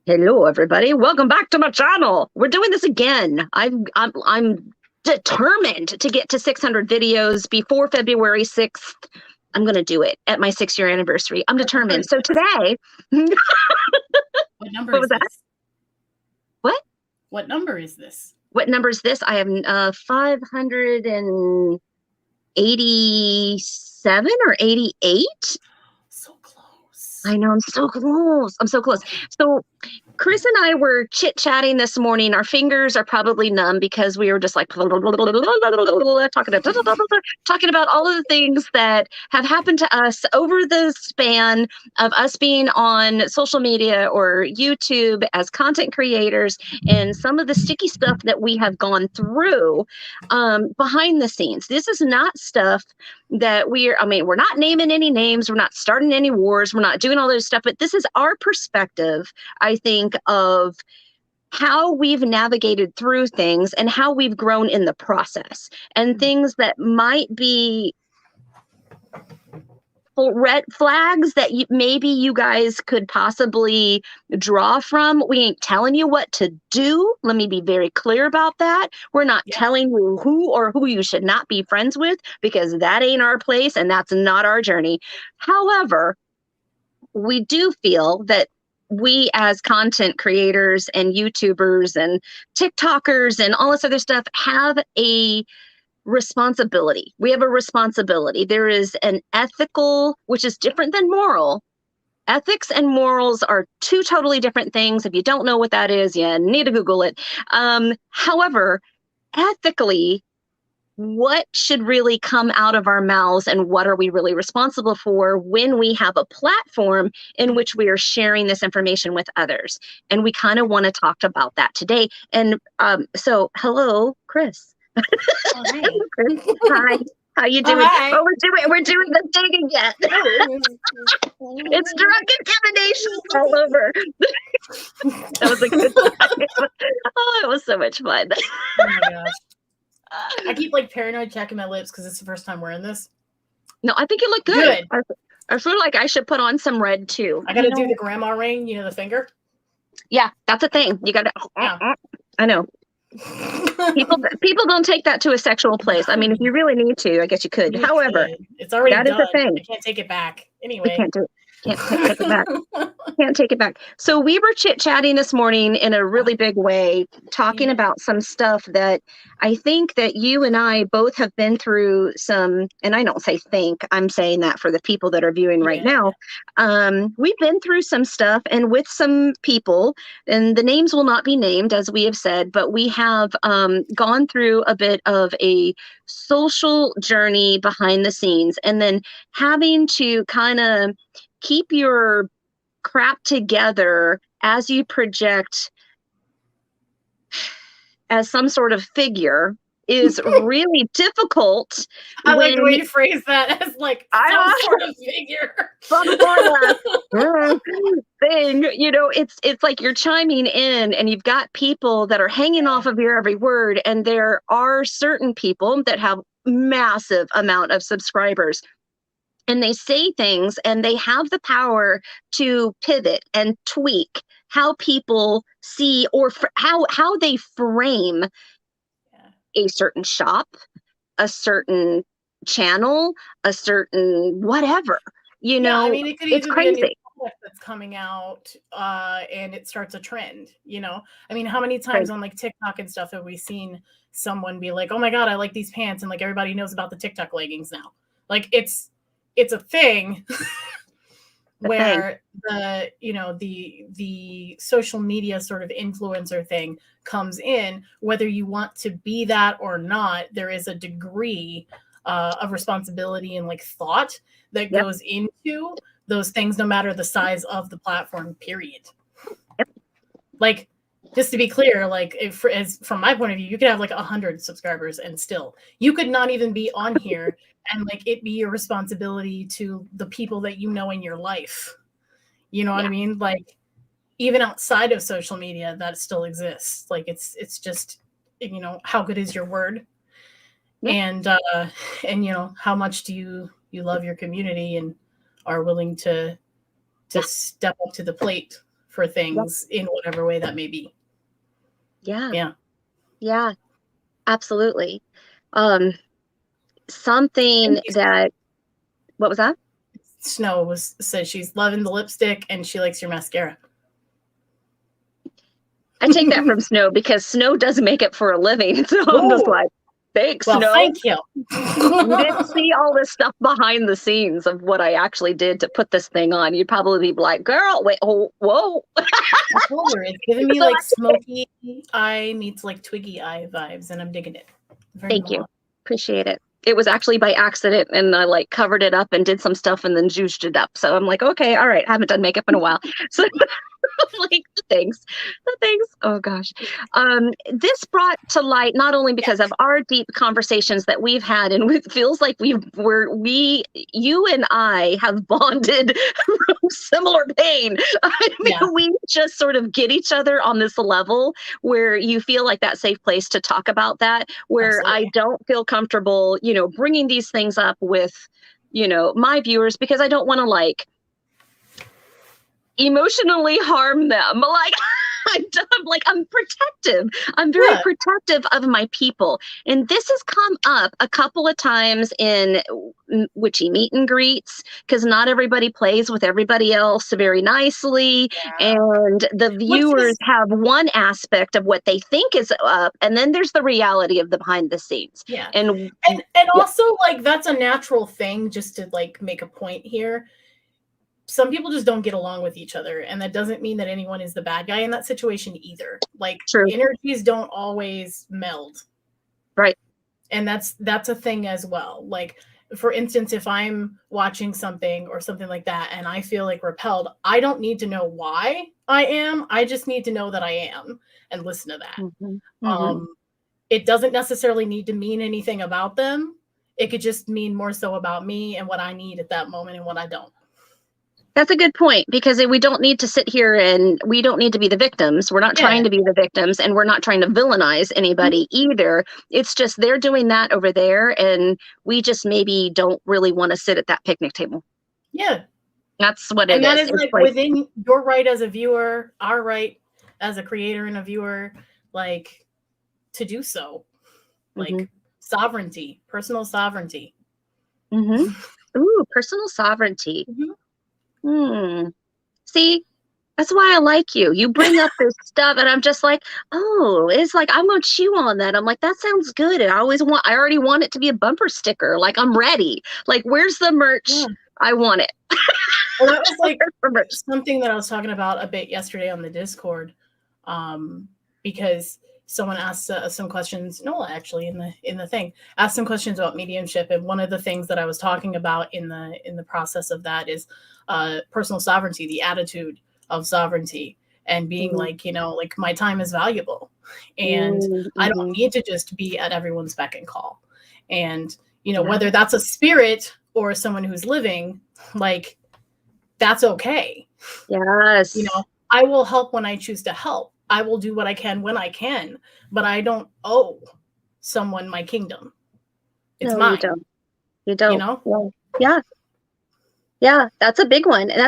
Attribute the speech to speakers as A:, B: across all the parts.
A: Hello, everybody. Welcome back to my channel. We're doing this again. I'm determined to get to 600 videos before February 6th. I'm going to do it at my 6-year anniversary. I'm determined. So today,
B: What number
A: what
B: is
A: was that?
B: this?
A: What?
B: What number is this?
A: What number is this? I have 587 or 88.
B: So close.
A: I know, I'm so close. I'm so close. So Cris and I were chit-chatting this morning. Our fingers are probably numb because we were just like talking about all of the things that have happened to us over the span of us being on social media or YouTube as content creators, and some of the sticky stuff that we have gone through behind the scenes. This is not stuff that we're not naming any names. We're not starting any wars. We're not doing all those stuff, but this is our perspective, I think, of how we've navigated through things and how we've grown in the process, and things that might be red flags that maybe you guys could possibly draw from. We ain't telling you what to do. Let me be very clear about that. We're not telling you who you should not be friends with, because that ain't our place and that's not our journey. However, we do feel that we as content creators and YouTubers and TikTokers and all this other stuff have a responsibility. We have a responsibility. There is an ethical, which is different than moral. Ethics and morals are two totally different things. If you don't know what that is, you need to Google it. However, ethically, what should really come out of our mouths and what are we really responsible for when we have a platform in which we are sharing this information with others? And we kind of want to talk about that today. And so, hello, Cris.
B: Oh, hey.
A: Hi. How you doing?
B: Hi.
A: Oh, we're doing the thing again. It's drunken divination all over. That was a good time. Oh, it was so much fun.
B: Oh my gosh. I keep paranoid checking my lips because it's the first time wearing this.
A: No, I think you look good. I feel like I should put on some red too.
B: I gotta do the grandma ring, the finger.
A: Yeah, that's a thing. You gotta. I know. People don't take that to a sexual place. I mean, if you really need to, I guess you could. However,
B: it's already
A: that
B: done.
A: is the thing.
B: I can't take it back. Anyway,
A: you can't do it. Can't take it back. Can't take it back. So we were chit-chatting this morning in a really big way, talking about some stuff that I think that you and I both have been through some, and I don't say think, I'm saying that for the people that are viewing right now. We've been through some stuff and with some people, and the names will not be named as we have said, but we have gone through a bit of a social journey behind the scenes, and then having to kind of keep your crap together as you project as some sort of figure is really difficult.
B: I like the way you phrase that as some sort of figure.
A: Some sort of thing. It's like you're chiming in and you've got people that are hanging off of your every word, and there are certain people that have massive amount of subscribers. And they say things and they have the power to pivot and tweak how people see or how they frame a certain shop, a certain channel, a certain whatever.
B: I mean, it could
A: it's
B: even
A: crazy.
B: be a new product that's coming out and it starts a trend. I mean, how many times on TikTok and stuff have we seen someone be like, "Oh my god, I like these pants," and everybody knows about the TikTok leggings now. It's a thing where the social media sort of influencer thing comes in. Whether you want to be that or not, there is a degree of responsibility and thought that goes into those things, no matter the size of the platform, period. Just to be clear, from my point of view, you could have 100 subscribers and still you could not even be on here and it be your responsibility to the people that you know in your life. You know what I mean? Even outside of social media, that still exists. It's just, how good is your word? And how much do you love your community and are willing to step up to the plate for things in whatever way that may be.
A: Yeah.
B: Yeah.
A: Absolutely. Something that, what was that?
B: Snow says she's loving the lipstick and she likes your mascara.
A: I take that from Snow because Snow does make it for a living. So I'm just like, thanks,
B: well,
A: Snow.
B: thank you.
A: You didn't see all this stuff behind the scenes of what I actually did to put this thing on. You'd probably be like, girl, wait, oh, whoa.
B: I told her it's giving me like smoky eye meets like twiggy eye vibes, and I'm digging it.
A: Thank you. Appreciate it. It was actually by accident, and I like covered it up and did some stuff and then juiced it up. So I'm like, okay, all right. I haven't done makeup in a while. So like, thanks. Oh gosh. This brought to light not only because of our deep conversations that we've had, and it feels like you and I have bonded from similar pain. I mean, we just sort of get each other on this level where you feel like that safe place to talk about that, where I don't feel comfortable, bringing these things up with, my viewers, because I don't want to like emotionally harm them. Like I'm protective. I'm very protective of my people. And this has come up a couple of times in witchy meet and greets, because not everybody plays with everybody else very nicely. And the viewers have one aspect of what they think is up, and then there's the reality of the behind the scenes.
B: And also, like, that's a natural thing, just to like make a point here. Some people just don't get along with each other, and that doesn't mean that anyone is the bad guy in that situation either. Like, energies don't always meld.
A: Right.
B: And that's a thing as well. Like, for instance, if I'm watching something or something like that and I feel like repelled, I don't need to know why I am. I just need to know that I am and listen to that. It doesn't necessarily need to mean anything about them. It could just mean more so about me and what I need at that moment and what I don't.
A: That's a good point, because we don't need to sit here and we don't need to be the victims. We're not trying to be the victims, and we're not trying to villainize anybody either. It's just they're doing that over there, and we just maybe don't really want to sit at that picnic table.
B: Yeah.
A: That's what it is.
B: And that is like within your right as a viewer, our right as a creator and a viewer, like, to do so. Like sovereignty, personal sovereignty.
A: Ooh, personal sovereignty. See, that's why I like you. You bring up this stuff and I'm just like, oh, it's like, I'm going to chew on that. I'm like, that sounds good. And I already want it to be a bumper sticker. Like, I'm ready. Like, where's the merch? I want it.
B: Well, that was like something that I was talking about a bit yesterday on the Discord, because someone asked some questions. No, actually, in the thing, asked some questions about mediumship, and one of the things that I was talking about in the process of that is personal sovereignty, the attitude of sovereignty, and being like, like, my time is valuable, and I don't need to just be at everyone's beck and call, and whether that's a spirit or someone who's living, like, that's okay.
A: Yes.
B: I will help when I choose to help. I will do what I can when I can, but I don't owe someone my kingdom. It's mine.
A: You don't. Yeah, that's a big one. And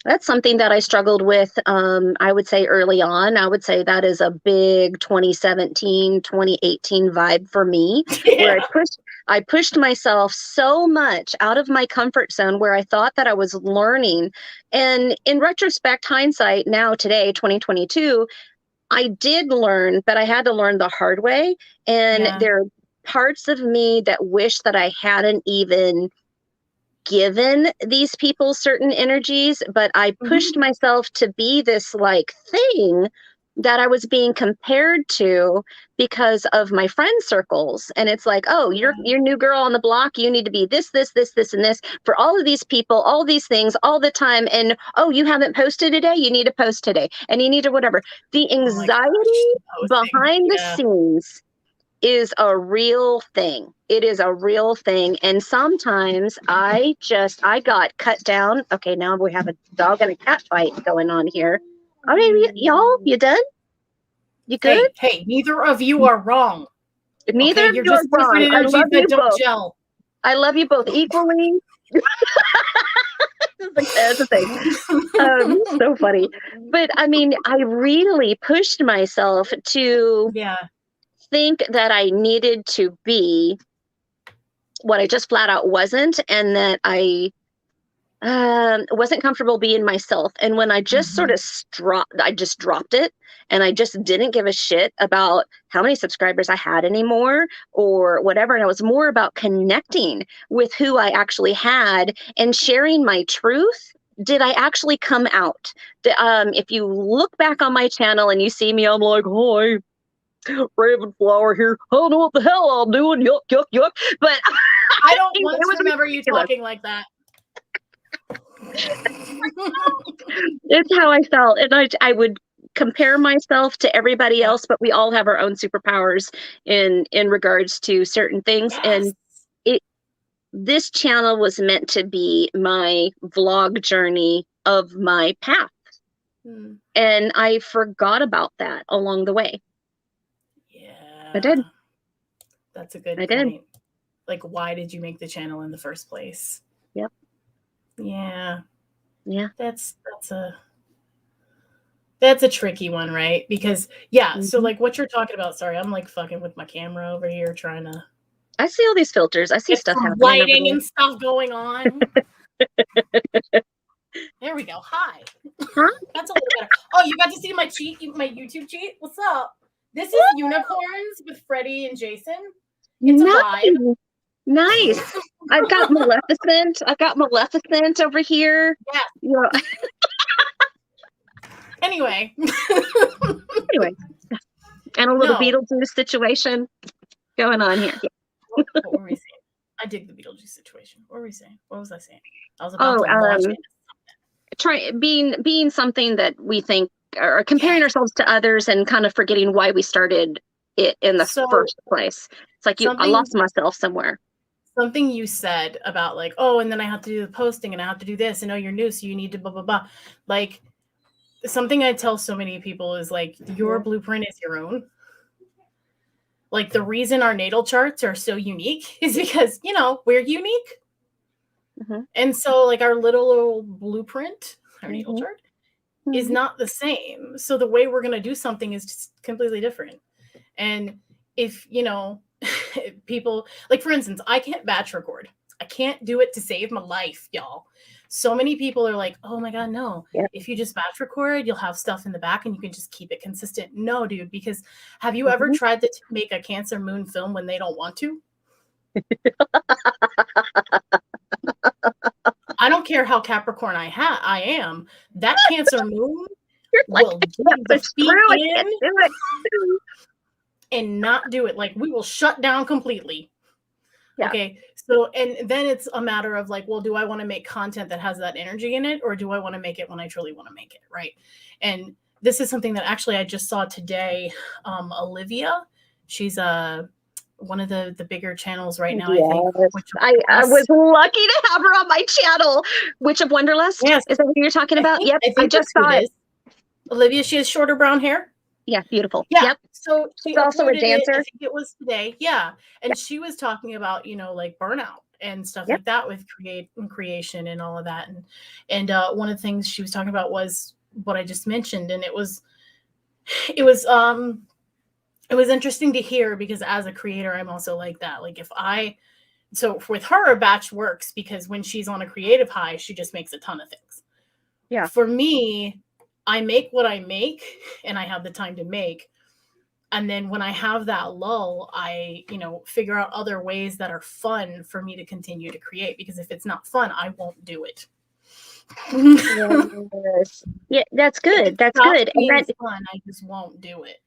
A: that's something that I struggled with, I would say early on. I would say that is a big 2017, 2018 vibe for me, where I pushed myself so much out of my comfort zone, where I thought that I was learning. And in retrospect, hindsight, now today, 2022, I did learn, but I had to learn the hard way. And there are parts of me that wish that I hadn't even given these people certain energies, but I pushed myself to be this like thing that I was being compared to because of my friend circles. And it's like, oh, you're new girl on the block. You need to be this, and this for all of these people, all these things all the time. And, oh, you haven't posted today. You need to post today, and you need to whatever. The anxiety behind the scenes is a real thing. It is a real thing. And sometimes I got cut down. Okay, now we have a dog and a cat fight going on here. All right, y'all, you done? You good?
B: Hey, neither of you are wrong.
A: Neither of you are wrong. I love you both. I love you both equally. That's a thing. So funny. But I mean, I really pushed myself to think that I needed to be what I just flat out wasn't, and that I wasn't comfortable being myself. And when I just sort of I just dropped it, and I just didn't give a shit about how many subscribers I had anymore or whatever. And it was more about connecting with who I actually had and sharing my truth. Did I actually come out? If you look back on my channel and you see me, I'm like, hi, Ravenflower here. I don't know what the hell I'm doing. Yuck, yuck, yuck. But
B: I don't once remember ridiculous. You talking like that.
A: It's how I felt. And I would compare myself to everybody else, but we all have our own superpowers in regards to certain things. Yes. And this channel was meant to be my vlog journey of my path. And I forgot about that along the way.
B: Yeah.
A: I did.
B: That's a good point. Did. Like, why did you make the channel in the first place?
A: Yep.
B: Yeah.
A: Yeah.
B: That's a tricky one, right? Because so like what you're talking about, sorry, I'm like fucking with my camera over here trying to
A: I see all these filters. I see stuff happening.
B: Lighting and stuff going on. There we go. Hi.
A: Huh?
B: That's a little better. Oh, you got to see my YouTube cheat? What's up? This is Unicorns with Freddie and Jason. It's a vibe.
A: Nice. I've got Maleficent over here.
B: Yeah. Anyway.
A: And a little Beetlejuice situation going on here.
B: What were we saying? I dig the Beetlejuice situation. What were we saying? What was I saying? I was about to launch it.
A: Being something that we think, or comparing ourselves to others and kind of forgetting why we started it in the first place. It's like I lost myself somewhere.
B: Something you said about like, oh, and then I have to do the posting and I have to do this, and oh, you're new, so you need to blah, blah, blah. Like, something I tell so many people is like, your blueprint is your own. Like, the reason our natal charts are so unique is because, we're unique. And so like our little blueprint, our natal chart is not the same. So the way we're going to do something is just completely different. And if, people, like, for instance, I can't batch record. I can't do it to save my life, y'all. So many people are like, oh my God, no. Yep. If you just batch record, you'll have stuff in the back and you can just keep it consistent. No, dude, because have you ever tried to make a Cancer Moon film when they don't want to? I don't care how Capricorn I am. That Cancer Moon will dig the feet in and not do it. Like, we will shut down completely. Yeah. Okay. So, and then it's a matter of like, well, do I want to make content that has that energy in it, or do I want to make it when I truly want to make it? Right. And this is something that actually I just saw today. Olivia, she's one of the bigger channels right now.
A: Yes. I was lucky to have her on my channel. Witch of Wonderlust. Yes. Is that what you're talking about? Yep. I just saw it.
B: Olivia, she has shorter brown hair.
A: Yeah, beautiful.
B: Yeah.
A: Yep.
B: So
A: she's also a dancer.
B: I think it was today. Yeah. And she was talking about, like burnout and stuff like that with creation and all of that. And one of the things she was talking about was what I just mentioned. And it was interesting to hear, because as a creator, I'm also like that. Like, so with her, a batch works because when she's on a creative high, she just makes a ton of things.
A: Yeah.
B: For me, I make what I make and I have the time to make. And then when I have that lull, I, figure out other ways that are fun for me to continue to create, because if it's not fun, I won't do it.
A: Yes. Yeah, that's good. That's good.
B: And that's fun. I just won't do it.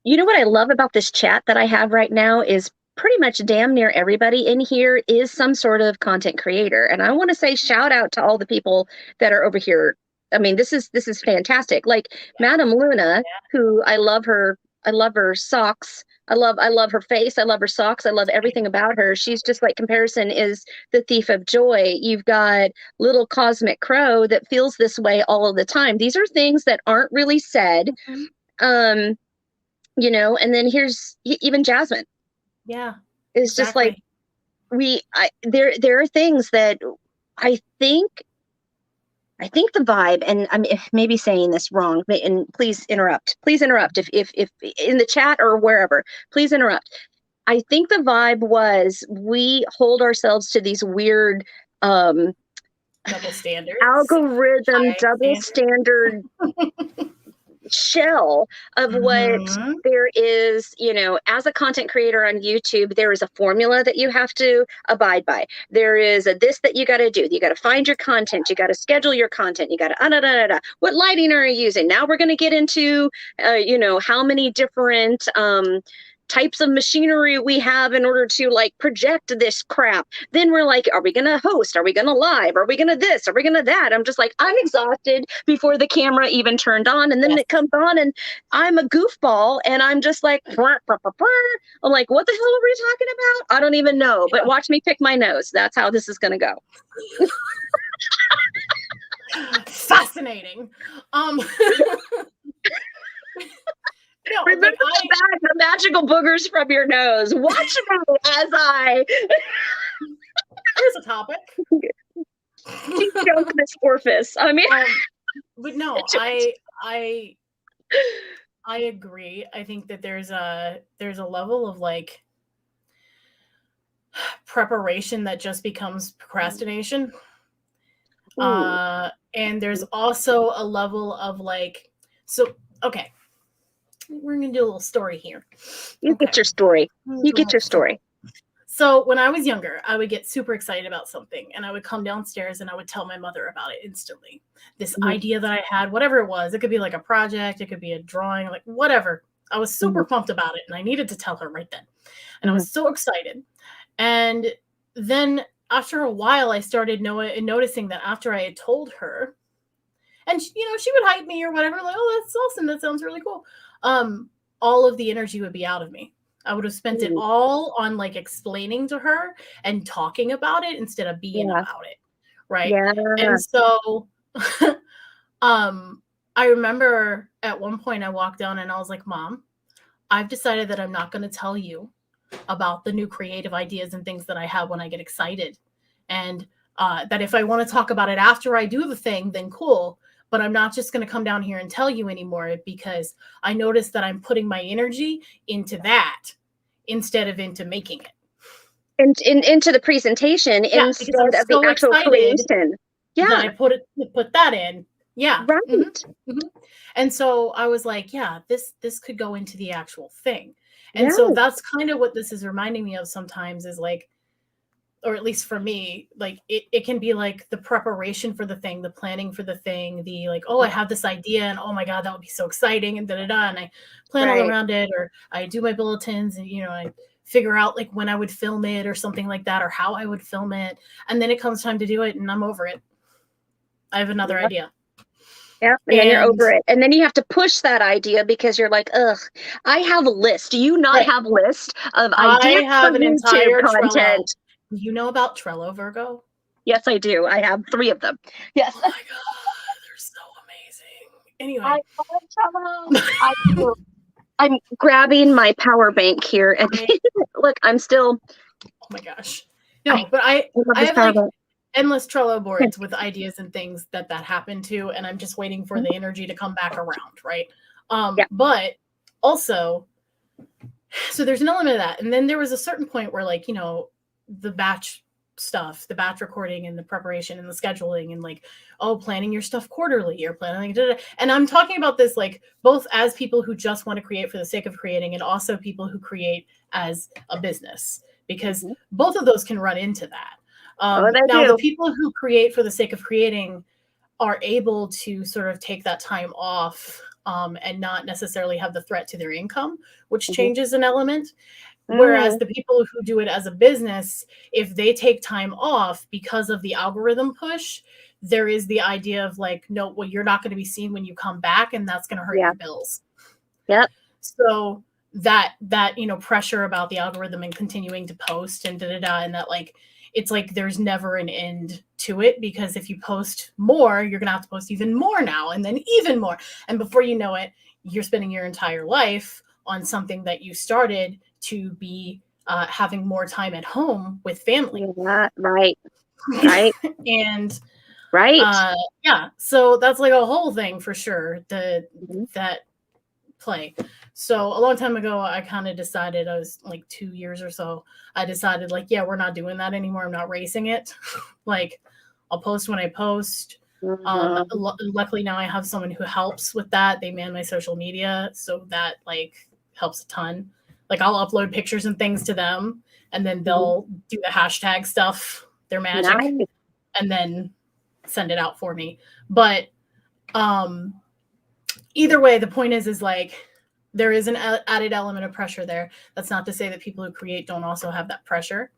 A: You know what I love about this chat that I have right now is pretty much damn near everybody in here is some sort of content creator. And I want to say shout out to all the people that are over here. I mean, this is fantastic. Like Madame Luna, who I love her socks. I love her face. I love her socks. I love everything about her. She's just like comparison is the thief of joy. You've got little Cosmic Crow that feels this way all of the time. These are things that aren't really said. And then here's even Jasmine.
B: Yeah.
A: It's just like there are things that I think the vibe, and I'm maybe saying this wrong, and please interrupt. Please interrupt if in the chat or wherever. Please interrupt. I think the vibe was we hold ourselves to these weird
B: Double standards.
A: algorithm,
B: High
A: double standard shell of what there is, as a content creator on YouTube, there is a formula that you have to abide by. There is a this that you got to do. You got to find your content. You got to schedule your content. You got to, what lighting are you using? Now we're going to get into, how many different, types of machinery we have in order to like project this crap. Then we're like, are we going to host? Are we going to live? Are we going to this? Are we going to that? I'm just like, I'm exhausted before the camera even turned on. And then it comes on and I'm a goofball and I'm just like, I'm like, what the hell are we talking about? I don't even know, but watch me pick my nose. That's how this is going to go.
B: Fascinating. No,
A: remember the magical boogers from your nose. Watch me as I.
B: Here's a topic.
A: Joke this orifice. I mean,
B: but no, I agree. I think that there's a level of like preparation that just becomes procrastination. And there's also a level of like, so okay. We're going to do a little story here.
A: You get your story. You get your story.
B: So when I was younger, I would get super excited about something and I would come downstairs and I would tell my mother about it instantly. This idea that I had, whatever it was, it could be like a project, it could be a drawing, like whatever. I was super pumped about it and I needed to tell her right then. And I was so excited. And then after a while, I started noticing that after I had told her, and she would hype me or whatever, like, oh, that's awesome. That sounds really cool. All of the energy would be out of me. I would have spent it all on like explaining to her and talking about it instead of being about it. Right. Yeah. And so, I remember at one point I walked down and I was like, Mom, I've decided that I'm not going to tell you about the new creative ideas and things that I have when I get excited. And, that if I want to talk about it after I do the thing, then cool. But I'm not just going to come down here and tell you anymore because I noticed that I'm putting my energy into that instead of into making it.
A: And into the presentation instead of the actual creation.
B: Yeah. That I put that in. Yeah.
A: Right.
B: Mm-hmm. And so I was like, yeah, this could go into the actual thing. And so that's kind of what this is reminding me of sometimes is like, or at least for me, like it can be like the preparation for the thing, the planning for the thing, the like, oh, I have this idea and oh my God, that would be so exciting and and I plan all around it, or I do my bulletins and, I figure out like when I would film it or something like that, or how I would film it. And then it comes time to do it and I'm over it. I have another idea.
A: Yeah, and then you're over it. And then you have to push that idea because you're like, ugh, I have a list. Do you not have a list of ideas?
B: I have an entire content. Trello. Do you know about Trello, Virgo?
A: Yes, I do. I have 3 of them. Yes.
B: Oh my God, they're so amazing. Anyway.
A: I love Trello. I'm grabbing my power bank here. And look, I'm still.
B: Oh my gosh. No, but I have like endless Trello boards with ideas and things that happened to, and I'm just waiting for the energy to come back around, right? But also, so there's an element of that. And then there was a certain point where like, the batch stuff, the batch recording and the preparation and the scheduling and like, planning your stuff quarterly or planning. And I'm talking about this like both as people who just want to create for the sake of creating and also people who create as a business, because both of those can run into that. Now, the people who create for the sake of creating are able to sort of take that time off and not necessarily have the threat to their income, which changes an element. Whereas the people who do it as a business, if they take time off because of the algorithm push, there is the idea of like, no, well, you're not going to be seen when you come back, and that's going to hurt your bills.
A: Yep.
B: So that pressure about the algorithm and continuing to post and and that like, it's like there's never an end to it, because if you post more, you're going to have to post even more now and then even more. And before you know it, you're spending your entire life on something that you started to be having more time at home with family.
A: Right. Right.
B: And
A: Right.
B: yeah, so that's like a whole thing for sure.
A: Mhm.
B: That play. So a long time ago, I kind of decided, I was like 2 years or so, I decided like, yeah, we're not doing that anymore. I'm not racing it. Like, I'll post when I post.
A: Mhm.
B: Luckily now I have someone who helps with that. They man my social media, so that like helps a ton. Like, I'll upload pictures and things to them, and then
A: Mhm.
B: they'll do the hashtag stuff, their magic,
A: Nice.
B: and then send it out for me. But um either way, the point is like, there is an added element of pressure there. That's not to say that people who create don't also have that pressure.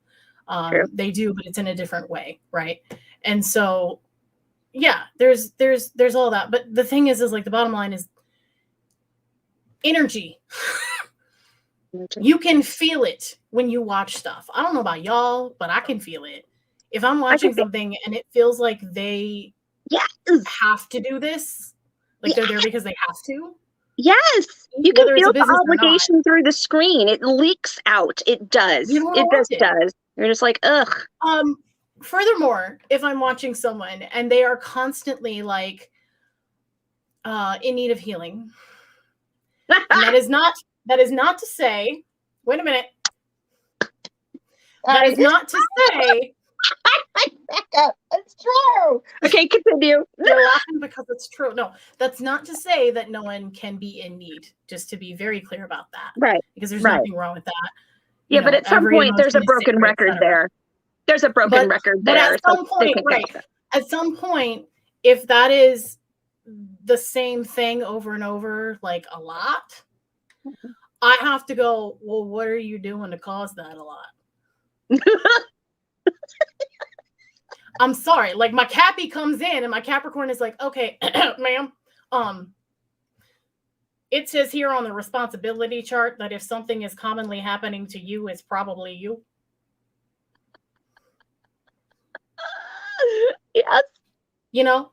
A: True.
B: They do, but it's in a different way, right? And so, yeah, there's all that. But the thing is like, the bottom line is energy. You can feel it when you watch stuff. I don't know about y'all, but I can feel it. If I'm
A: I can
B: watching
A: feel,
B: something and it feels like they
A: yes.
B: have to do this, like they're there because they have to,
A: Yes, you can
B: whether it's
A: feel
B: a
A: the
B: business or not,
A: obligation through the screen. It leaks out. It
B: you
A: does.
B: don't want to
A: It
B: watch
A: just
B: it.
A: does. You're just like, ugh.
B: Um, Furthermore, if I'm watching someone and they are constantly like in need of healing, and that is not to say, wait a minute, that is not to say,
A: It's true. Okay, continue.
B: you're laughing because it's true. No, that's not to say that no one can be in need, just to be very clear about that,
A: Right,
B: because there's
A: right.
B: nothing wrong with that.
A: Yeah, but at some
B: Every
A: point, there's a
B: emotion is
A: broken
B: sacred,
A: record
B: etc.
A: there. There's a broken record
B: But at
A: there, so
B: some
A: they
B: point,
A: can
B: right,
A: fix it.
B: at some point, if that is the same thing over and over, like a lot, I have to go, well, what are you doing to cause that a lot? I'm sorry. Like, my Cappy comes in and my Capricorn is like, okay, ma'am, it says here on the responsibility chart that if something is commonly happening to you, it's probably you.
A: Yes.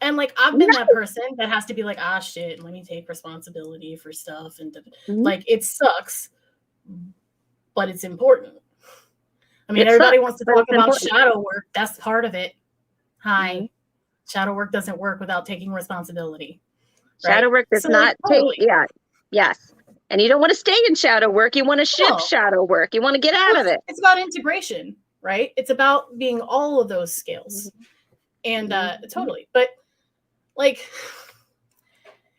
B: And like, I've been that person that has to be like, ah, shit, let me take responsibility for stuff. And
A: Mhm.
B: like, it sucks, but it's important. I mean,
A: It
B: everybody
A: sucks,
B: wants to
A: but
B: talk
A: it's
B: about
A: important.
B: shadow work. That's part of it.
A: Mhm.
B: Hi. Shadow work doesn't work without taking responsibility.
A: Shadow
B: Right?
A: work does
B: So, like,
A: not take,
B: totally.
A: yeah, yes. And you don't want to stay in shadow work. You want to shift
B: No.
A: shadow work. You want to get out
B: Well,
A: of it.
B: it's about integration, right? It's about being all of those scales. And totally. But like,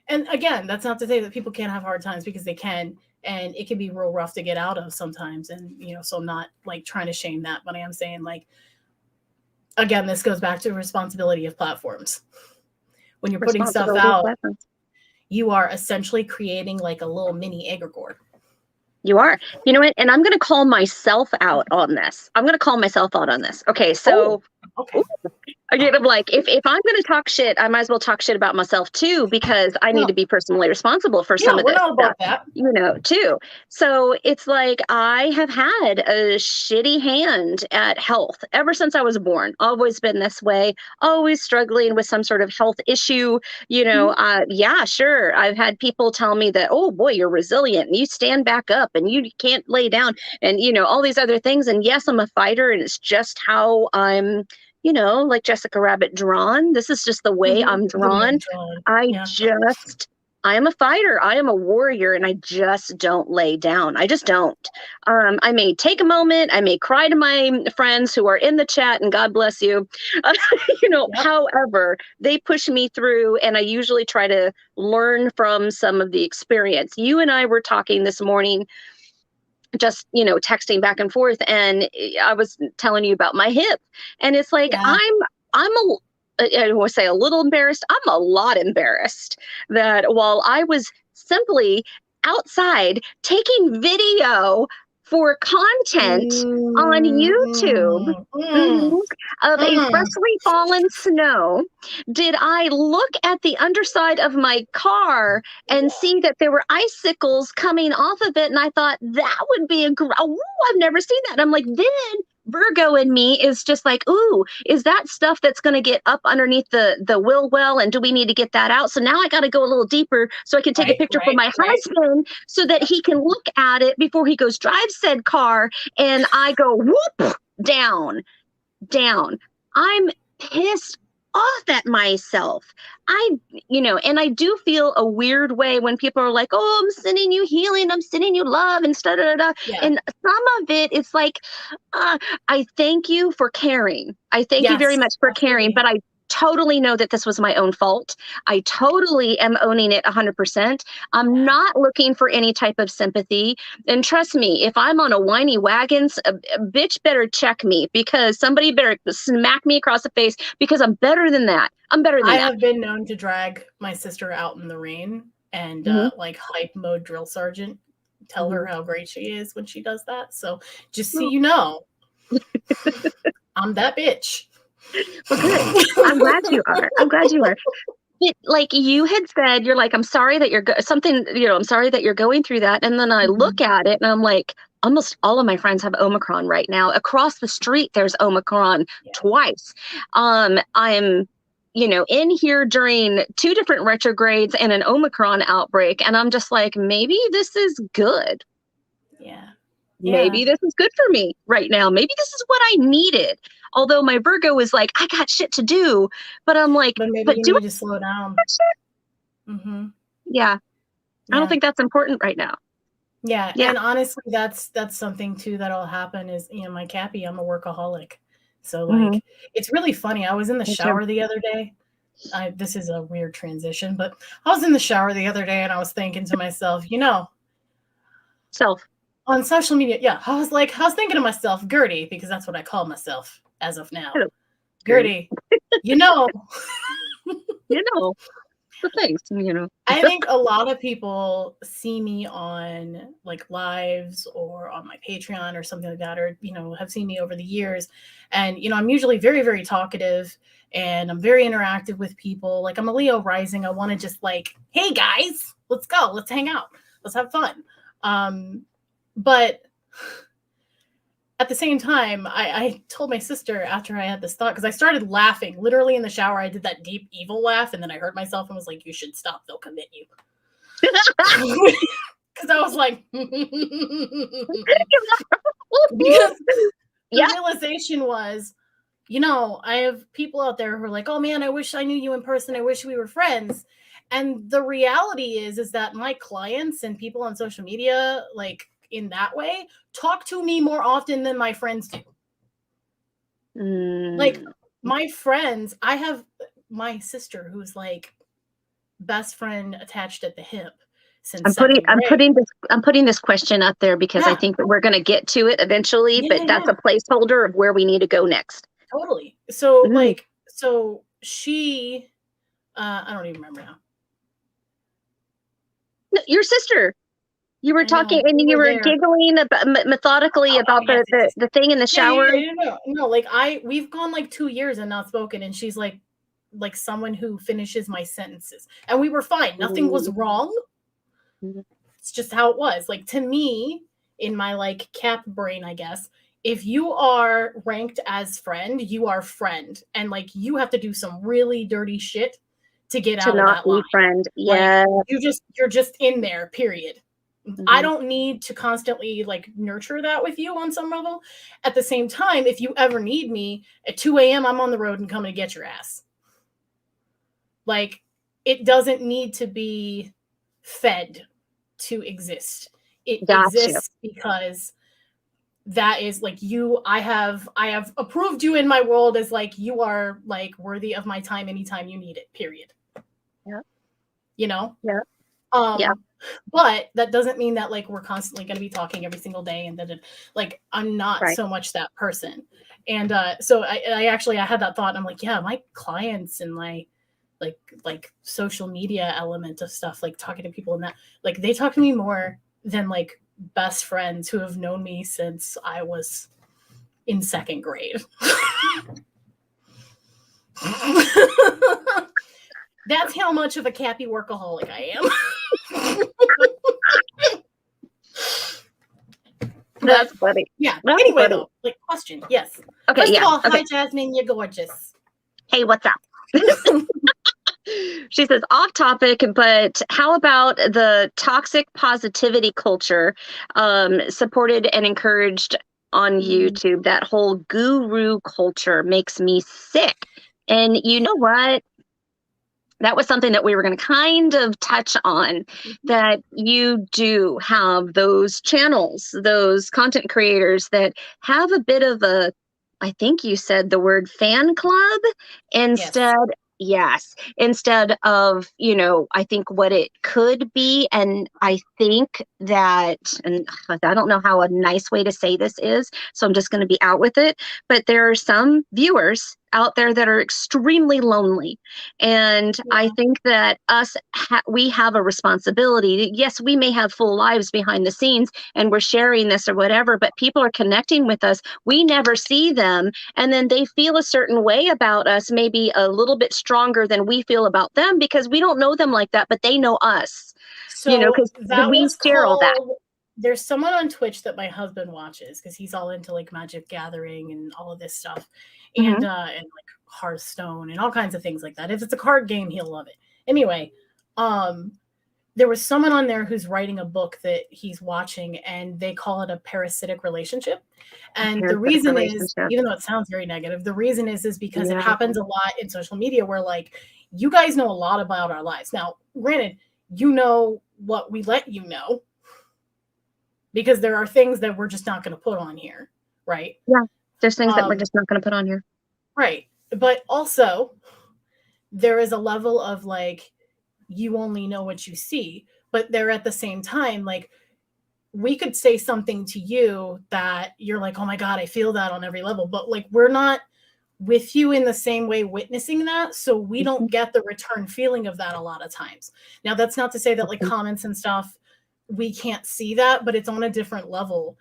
B: and again, that's not to say that people can't have hard times, because they can, and it can be real rough to get out of sometimes. And so I'm not like trying to shame that, but I am saying, like, again, this goes back to the responsibility of platforms. When you're putting stuff
A: Responsibility of
B: out,
A: platforms.
B: you are essentially creating like a little mini egregore.
A: You are. You know what? And I'm going to call myself out on this. I'm going to call myself out on this. Okay, so
B: Okay.
A: again, I'm like, if I'm going to talk shit, I might as well talk shit about myself too, because I need to be personally responsible for some
B: Yeah,
A: of
B: we're
A: this
B: not
A: stuff,
B: about that.
A: too. So it's like, I have had a shitty hand at health ever since I was born. Always been this way, always struggling with some sort of health issue. Yeah, sure. I've had people tell me that, oh boy, you're resilient and you stand back up and you can't lay down, and, all these other things. And yes, I'm a fighter, and it's just how I'm, like Jessica Rabbit drawn. This is just the way I'm
B: The way
A: drawn.
B: drawn.
A: I
B: Yeah.
A: just, I am a fighter. I am a warrior, and I just don't lay down. I just don't. I may take a moment. I may cry to my friends who are in the chat, and God bless you.
B: Yep.
A: However, they push me through, and I usually try to learn from some of the experience. You and I were talking this morning, just texting back and forth, and I was telling you about my hip, and it's like,
B: Yeah.
A: I want to say a little embarrassed. I'm a lot embarrassed that while I was simply outside taking video for content on YouTube, of a freshly fallen snow, did I look at the underside of my car and see that there were icicles coming off of it. And I thought that would be I've never seen that. I'm like, then Virgo in me is just like, ooh, is that stuff that's going to get up underneath the wheel well? And do we need to get that out? So now I got to go a little deeper so I can take a picture for my husband so that he can look at it before he goes drive said car. And I go, whoop, down. I'm pissed off at myself. And I do feel a weird way when people are like, oh, I'm sending you healing, I'm sending you love, and da da da.
B: Yeah.
A: And some of it, it's like, I thank you for caring. I thank you very
B: Yes,
A: much for caring,
B: absolutely.
A: but I totally know that this was my own fault. I totally am owning it 100%. I'm not looking for any type of sympathy. And trust me, if I'm on a whiny wagons, a bitch better check me, because somebody better smack me across the face, because I'm better than that. I'm better than
B: I
A: that.
B: have been known to drag my sister out in the rain and
A: Mm-hmm.
B: like hype mode drill sergeant, tell
A: Mm-hmm.
B: her how great she is when she does that. So just so
A: Well,
B: you know, I'm that bitch.
A: well, good. I'm glad you are. I'm glad you are. But like you had said, you're like, I'm sorry that I'm sorry that you're going through that. And then I look
B: Mhm.
A: at it and I'm like, almost all of my friends have Omicron right now. Across the street, there's Omicron
B: Yeah.
A: twice. I'm, in here during 2 different retrogrades and an Omicron outbreak. And I'm just like, maybe this is good.
B: Yeah. Yeah.
A: Maybe this is good for me right now. Maybe this is what I needed. Although my Virgo is like, I got shit to do. But I'm like,
B: But maybe
A: but
B: you
A: do I
B: need to slow down.
A: have shit?
B: Mm-hmm.
A: Yeah. I don't
B: Yeah.
A: think that's important right now.
B: Yeah.
A: Yeah.
B: And honestly, that's something too that'll happen is, my Cappy, I'm a workaholic. So
A: Mm-hmm.
B: like it's really funny. I was in the
A: Me too.
B: shower the other day. This is a weird transition, but I was in the shower the other day and I was thinking to myself,
A: Self.
B: on social media, yeah, I was thinking to myself, Gertie, because that's what I call myself as of now.
A: Hello, Gertie.
B: Gertie, you know,
A: You know, the things.
B: I think a lot of people see me on like lives or on my Patreon or something like that, or, have seen me over the years. And, I'm usually very, very talkative and I'm very interactive with people. Like I'm a Leo rising. I want to just like, hey guys, let's go. Let's hang out. Let's have fun. But at the same time, I told my sister after I had this thought, because I started laughing literally in the shower. I did that deep evil laugh, and then I heard myself and was like, you should stop. They'll commit you. Because I was like, because the realization was, I have people out there who are like, oh man, I wish I knew you in person. I wish we were friends. And the reality is that my clients and people on social media, like in that way, talk to me more often than my friends do. Like my friends, I have my sister who's like best friend attached at the hip since second grade.
A: I'm putting this question up there because I
B: Yeah.
A: think that we're going to get to it eventually, but that's a placeholder of where we need to go next.
B: Totally. So
A: Mm-hmm.
B: so she, I don't even remember now.
A: Your sister. You were talking
B: know,
A: and
B: we
A: you
B: were
A: were
B: there.
A: giggling methodically about
B: Yes, yes.
A: the thing in the shower.
B: No, like we've gone like 2 years and not spoken, and she's like someone who finishes my sentences, and we were fine. Nothing was wrong.
A: Mm-hmm.
B: It's just how it was. Like to me, in my like cap brain, I guess, if you are ranked as friend, you are friend, and like you have to do some really dirty shit to get
A: To
B: out of
A: not
B: that
A: be
B: line.
A: friend.
B: Like
A: Yeah.
B: you're just in there, period.
A: Mm-hmm.
B: I don't need to constantly like nurture that with you on some level. At the same time, if you ever need me at 2 a.m., I'm on the road and coming to get your ass. Like it doesn't need to be fed to exist. It exists because that is like I have approved you in my world as like you are like worthy of my time anytime you need it, period.
A: Yeah.
B: Yeah.
A: Yeah.
B: But that doesn't mean that like we're constantly going to be talking every single day and that like I'm not so much that person. And so I actually I had that thought and I'm like, yeah, my clients and my like social media element of stuff, like talking to people and that, like they talk to me more than like best friends who have known me since I was in second grade. That's how much of a Cappy workaholic I am.
A: That's funny.
B: Yeah.
A: That's
B: anyway,
A: funny.
B: though, like question. Yes.
A: Okay.
B: First
A: Yeah.
B: of all,
A: okay.
B: Hi, Jasmine. You're gorgeous.
A: Hey, what's up? She says off topic, but how about the toxic positivity culture supported and encouraged on YouTube. That whole guru culture makes me sick. And you know what? That was something that we were going to kind of touch on, that you do have those channels, those content creators that have a bit of a, I think you said the word fan club
B: Yes.
A: instead. Yes, instead of, I think what it could be. And I think that, and I don't know how a nice way to say this is, so I'm just going to be out with it. But there are some viewers out there that are extremely lonely. And I think that we have a responsibility. Yes, we may have full lives behind the scenes and we're sharing this or whatever, but people are connecting with us. We never see them. And then they feel a certain way about us, maybe a little bit stronger than we feel about them, because we don't know them like that, but they know us,
B: So
A: because
B: that
A: we
B: was
A: share all that.
B: called, there's someone on Twitch that my husband watches because he's all into like Magic Gathering and all of this stuff,
A: Mm-hmm.
B: and like Hearthstone and all kinds of things like that. If it's a card game, he'll love it. Anyway, there was someone on there who's writing a book that he's watching, and they call it a parasitic relationship. And the
A: Parasitic
B: reason is,
A: relationship.
B: even though it sounds very negative, the reason is because it
A: Yeah.
B: happens a lot in social media where like you guys know a lot about our lives. Now, granted, you know what we let you know, because there are things that we're just not going to put on here, right?
A: Yeah. There's things that we're just not going to put on here.
B: Right. But also, there is a level of like, you only know what you see, but they're at the same time, like, we could say something to you that you're like, oh my God, I feel that on every level. But like, we're not with you in the same way witnessing that. So we don't get the return feeling of that a lot of times. Now, that's not to say that like comments and stuff, we can't see that, but it's on a different level.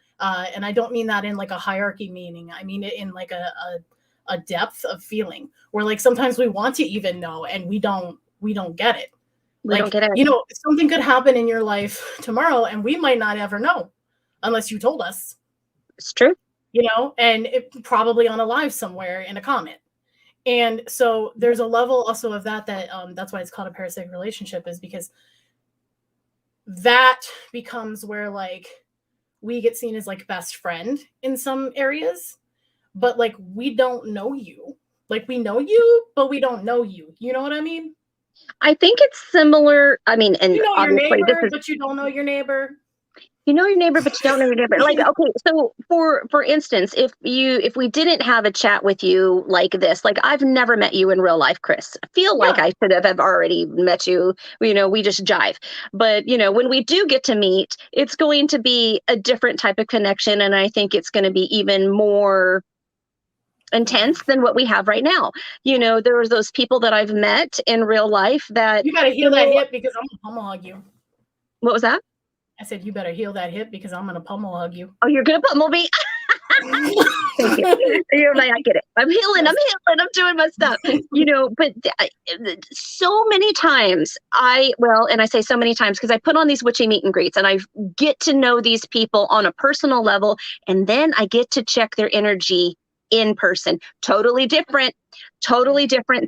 B: And I don't mean that in like a hierarchy meaning. I mean it in like a depth of feeling where like sometimes we want to even know and we don't get it.
A: We don't
B: Like,
A: get it.
B: something could happen in your life tomorrow and we might not ever know unless you told us.
A: It's true.
B: And it probably on a live somewhere in a comment. And so there's a level also of that that's why it's called a parasitic relationship, is because that becomes where like we get seen as like best friend in some areas, but like we don't know you. Like we know you, but we don't know you. You know what I mean?
A: I think it's similar. I mean, and
B: You know your
A: obviously this
B: neighbor,
A: is,
B: but you don't know your neighbor.
A: you know your neighbor, but you don't know your neighbor. Like, okay, so for instance, if we didn't have a chat with you like this, like I've never met you in real life, Chris. I feel like
B: Yeah.
A: I should have already met you. We just jive. But when we do get to meet, it's going to be a different type of connection, and I think it's going to be even more intense than what we have right now. There was those people that I've met in real life that,
B: You better heal that hip because I'm gonna pummel hug you.
A: what was that?
B: I said you better heal that hip because I'm gonna pummel hug you.
A: Oh, you're gonna pummel me. Thank you. You're like, I get it. I'm healing. I'm doing my stuff. But so many times and I say so many times because I put on these witchy meet and greets and I get to know these people on a personal level, and then I get to check their energy in person. Totally different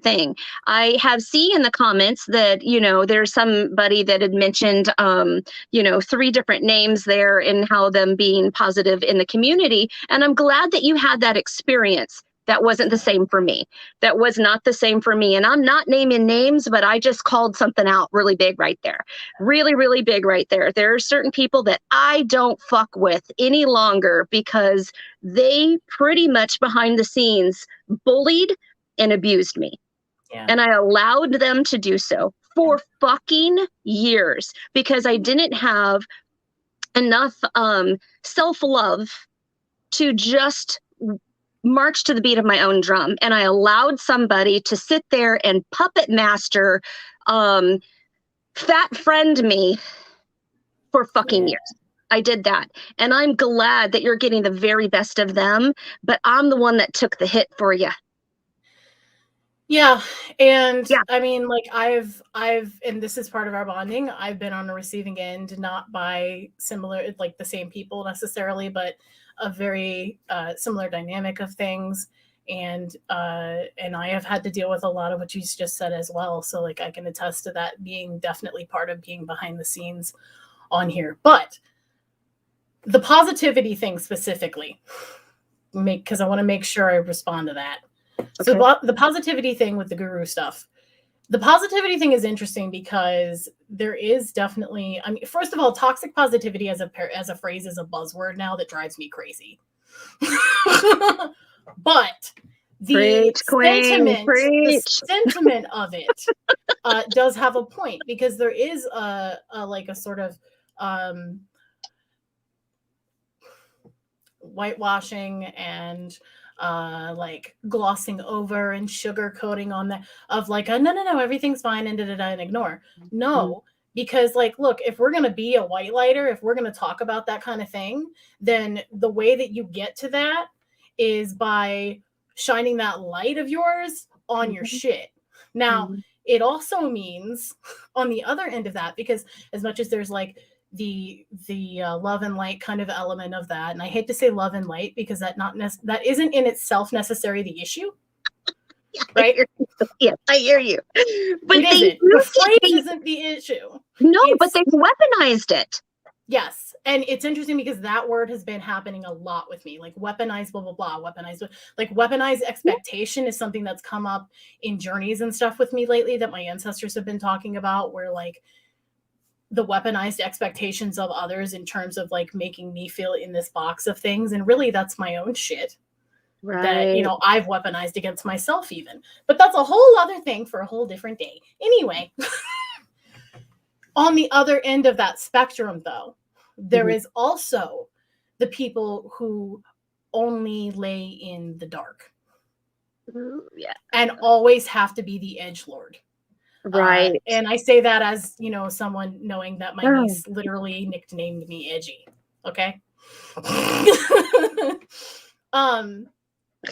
A: thing. I have seen in the comments that, there's somebody that had mentioned, 3 different names there and how them being positive in the community. And I'm glad that you had that experience. That wasn't the same for me. That was not the same for me. And I'm not naming names, but I just called something out really big right there. Really, really big right there. There are certain people that I don't fuck with any longer because they pretty much behind the scenes bullied and abused me.
B: Yeah.
A: And I allowed them to do so for fucking years because I didn't have enough self-love to just march to the beat of my own drum. And I allowed somebody to sit there and puppet master, fat friend me for fucking years. I did that. And I'm glad that you're getting the very best of them, but I'm the one that took the hit for you.
B: Yeah. And I mean, like I've, and this is part of our bonding. I've been on the receiving end, not by similar, like the same people necessarily, but a very similar dynamic of things. And I have had to deal with a lot of what you just said as well. So like I can attest to that being definitely part of being behind the scenes on here. But The positivity thing specifically, because I want to make sure I respond to that. So the positivity thing with the guru stuff, the positivity thing is interesting because there is definitely, I mean, first of all, toxic positivity as a phrase is a buzzword now that drives me crazy. But the sentiment of it does have a point, because there is a like a sort of whitewashing and like glossing over and sugarcoating on that of like no, everything's fine and and ignore. No, because like, look, if we're going to be a white lighter, if we're going to talk about that kind of thing, then the way that you get to that is by shining that light of yours on your shit. Now, it also means on the other end of that, because as much as there's like the love and light kind of element of that, and I hate to say love and light because that isn't in itself necessarily the issue, right?
A: Yes, I hear you.
B: But it isn't. The phrase isn't the issue.
A: No, but they've weaponized it.
B: Yes. And it's interesting because that word has been happening a lot with me, like weaponized, blah, blah, blah, weaponized. Like weaponized expectation is something that's come up in journeys and stuff with me lately that my ancestors have been talking about, where like the weaponized expectations of others in terms of like making me feel in this box of things. And really that's my own shit. Right. That, you know, I've weaponized against myself even. But that's a whole other thing for a whole different day. Anyway, on the other end of that spectrum, though, there is also the people who only lay in the dark. And always have to be the edgelord.
A: Right.
B: And I say that as, you know, someone knowing that my niece literally nicknamed me Edgy. Okay.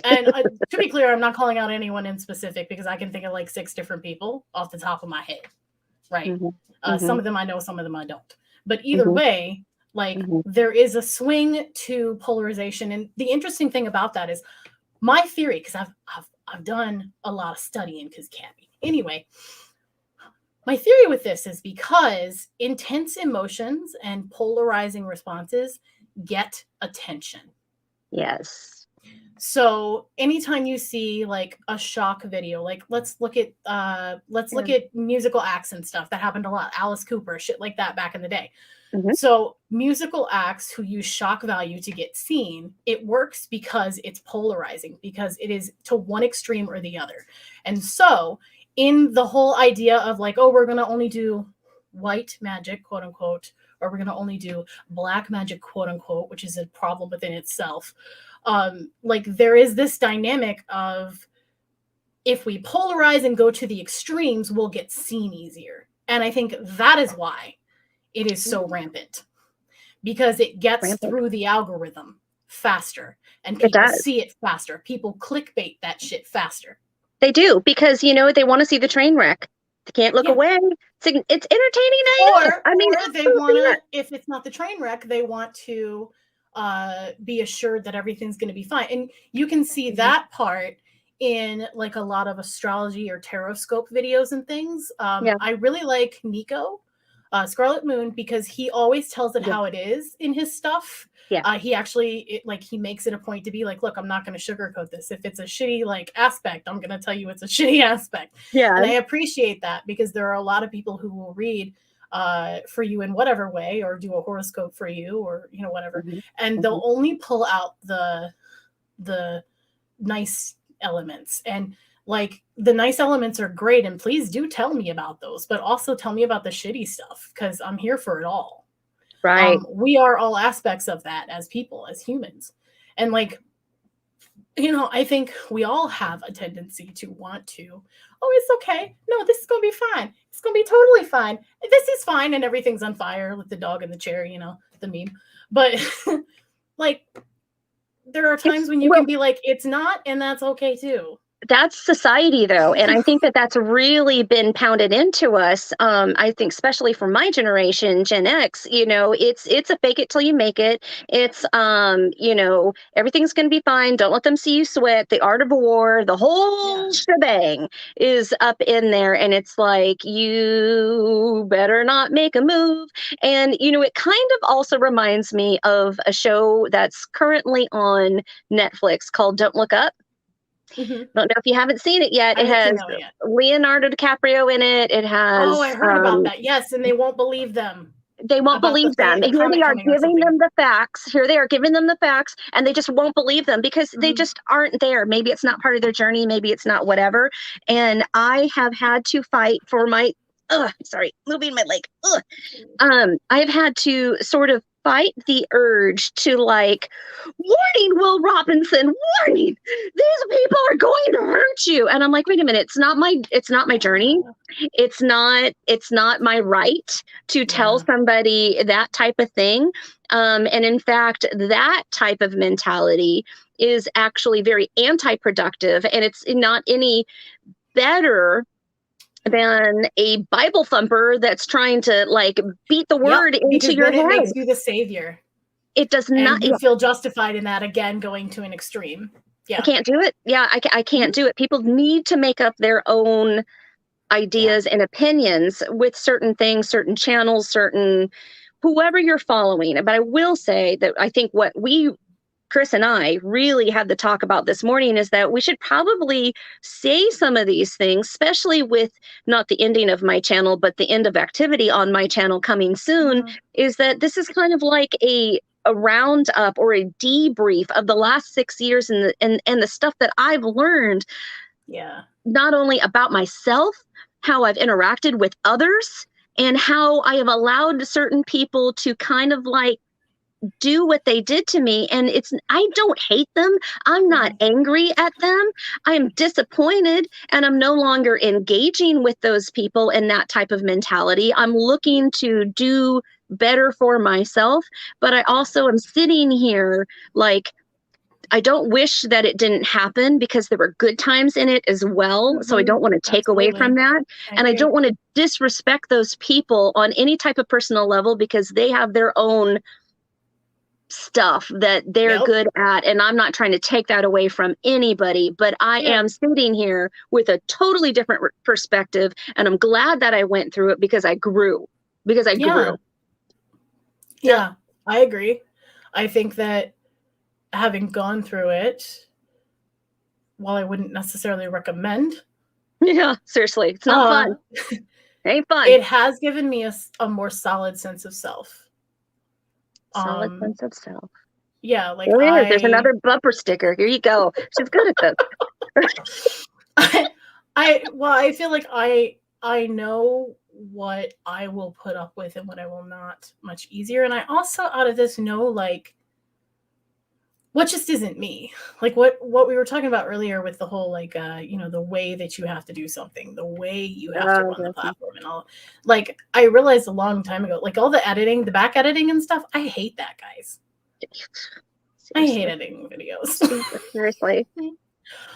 B: And to be clear, I'm not calling out anyone in specific because I can think of like 6 different people off the top of my head. Right. Some of them I know, some of them I don't. But either way, like there is a swing to polarization. And the interesting thing about that is my theory, because I've done a lot of studying because Cabby. Anyway, my theory with this is because intense emotions and polarizing responses get attention.
A: Yes.
B: So anytime you see like a shock video, like let's look at musical acts and stuff that happened a lot. Alice Cooper, shit like that back in the day. So musical acts who use shock value to get seen, it works because it's polarizing, because it is to one extreme or the other. And so in the whole idea of like, oh, we're going to only do white magic, quote unquote, or we're going to only do black magic, quote unquote, which is a problem within itself. Like there is this dynamic of if we polarize and go to the extremes, we'll get seen easier. And I think that is why it is so rampant, because it gets through the algorithm faster and people see it faster. People clickbait that shit faster.
A: They do, because, you know, they want to see the train wreck. They can't look away. It's entertaining.
B: Or they want to, if it's not the train wreck, they want to be assured that everything's going to be fine. And you can see that part in like a lot of astrology or tarot scope videos and things. I really like Nico, Scarlet Moon, because he always tells it how it is in his stuff. He actually he makes it a point to be like, look, I'm not going to sugarcoat this. If it's a shitty like aspect, I'm going to tell you it's a shitty aspect. And I appreciate that, because there are a lot of people who will read for you in whatever way, or do a horoscope for you, or, you know, whatever. And they'll only pull out the nice elements. And like the nice elements are great, and please do tell me about those, but also tell me about the shitty stuff, because I'm here for it all.
A: Right.
B: We are all aspects of that as people, as humans. And like, you know, I think we all have a tendency to want to, oh, it's okay. No, this is going to be fine. It's going to be totally fine. This is fine. And everything's on fire with the dog in the chair, you know, the meme. But like, there are times when you can be like, it's not, and that's okay too.
A: That's society, though. And I think that that's really been pounded into us. I think especially for my generation, Gen X, you know, it's a fake it till you make it. It's, you know, everything's going to be fine. Don't let them see you sweat. The art of war, the whole shebang is up in there. And it's like, you better not make a move. And, it kind of also reminds me of a show that's currently on Netflix called Don't Look Up.
B: Mhm.
A: Don't know if you haven't seen it yet.
B: I
A: It
B: haven't seen
A: has
B: that one yet.
A: Leonardo DiCaprio in it. It
B: Oh,
A: has
B: I heard about that. Yes, and they won't believe them
A: they won't
B: about
A: believe them.
B: the
A: Here they
B: comet
A: are
B: coming or
A: giving
B: something.
A: them the facts. Here they are giving them the facts, and they just won't believe them because they
B: Mhm.
A: just aren't there. Maybe it's not part of their journey. Maybe it's not whatever. And I have had to fight for my, sorry, moving my leg. I've had to sort of fight the urge to like, warning, Will Robinson, warning, these people are going to hurt you. And I'm like, wait a minute, it's not my journey.
B: Yeah.
A: It's not my right to tell
B: Yeah.
A: somebody that type of thing. And in fact, that type of mentality is actually very anti-productive, and it's not any better than a Bible thumper that's trying to like beat the
B: Yep,
A: word into
B: because
A: your
B: then it makes
A: head.
B: you the savior,
A: It does
B: and
A: not,
B: you
A: yeah,
B: feel justified in that, again, going to an extreme.
A: I
B: Yeah.
A: can't do it. Yeah, I can't
B: Mhm.
A: do it. People need to make up their own
B: Yeah.
A: ideas and opinions with certain things, certain channels, certain whoever you're following. But I will say that I think what Cris and I really had the talk about this morning is that we should probably say some of these things, especially with not the ending of my channel, but the end of activity on my channel coming soon,
B: Mhm.
A: is that this is kind of like a roundup or a debrief of the last 6 years and the stuff that I've learned,
B: Yeah.
A: not only about myself, how I've interacted with others, and how I have allowed certain people to kind of like do what they did to me. And I don't hate them. I'm not
B: Mhm.
A: angry at them. I am disappointed, and I'm no longer engaging with those people in that type of mentality. I'm looking to do better for myself, but I
B: Yeah.
A: also am sitting here like, I don't wish that it didn't happen because there were good times in it as well. So I
B: Mhm.
A: don't want to take away from
B: Absolutely.
A: that.
B: I
A: And I don't
B: agree.
A: want to disrespect those people on any type of personal level because they have their own stuff that they're
B: Yep.
A: good at. And I'm not trying to take that away from anybody, but I
B: Yeah.
A: am sitting here with a totally different perspective. And I'm glad that I went through it because I grew. Because I
B: Yeah.
A: grew. Yeah.
B: Yeah. I agree. I think that having gone through it, while I wouldn't necessarily recommend,
A: Yeah. Seriously. It's not
B: uh,
A: fun. It ain't fun.
B: it has given me a more solid sense of self.
A: Solid
B: Um,
A: sense of self.
B: yeah, like
A: There it is. There's another bumper sticker. Here you go. She's good at this.
B: I feel like I know what I will put up with and what I will not much easier. And I also, out of this, know like what just isn't me. Like what we were talking about earlier with the whole like the way that you have to do something, the way you have to
A: Oh,
B: run the platform and all. Like I realized a long time ago, like all the editing, the back editing and stuff, I hate that, guys. I hate
A: seriously.
B: editing videos.
A: Seriously.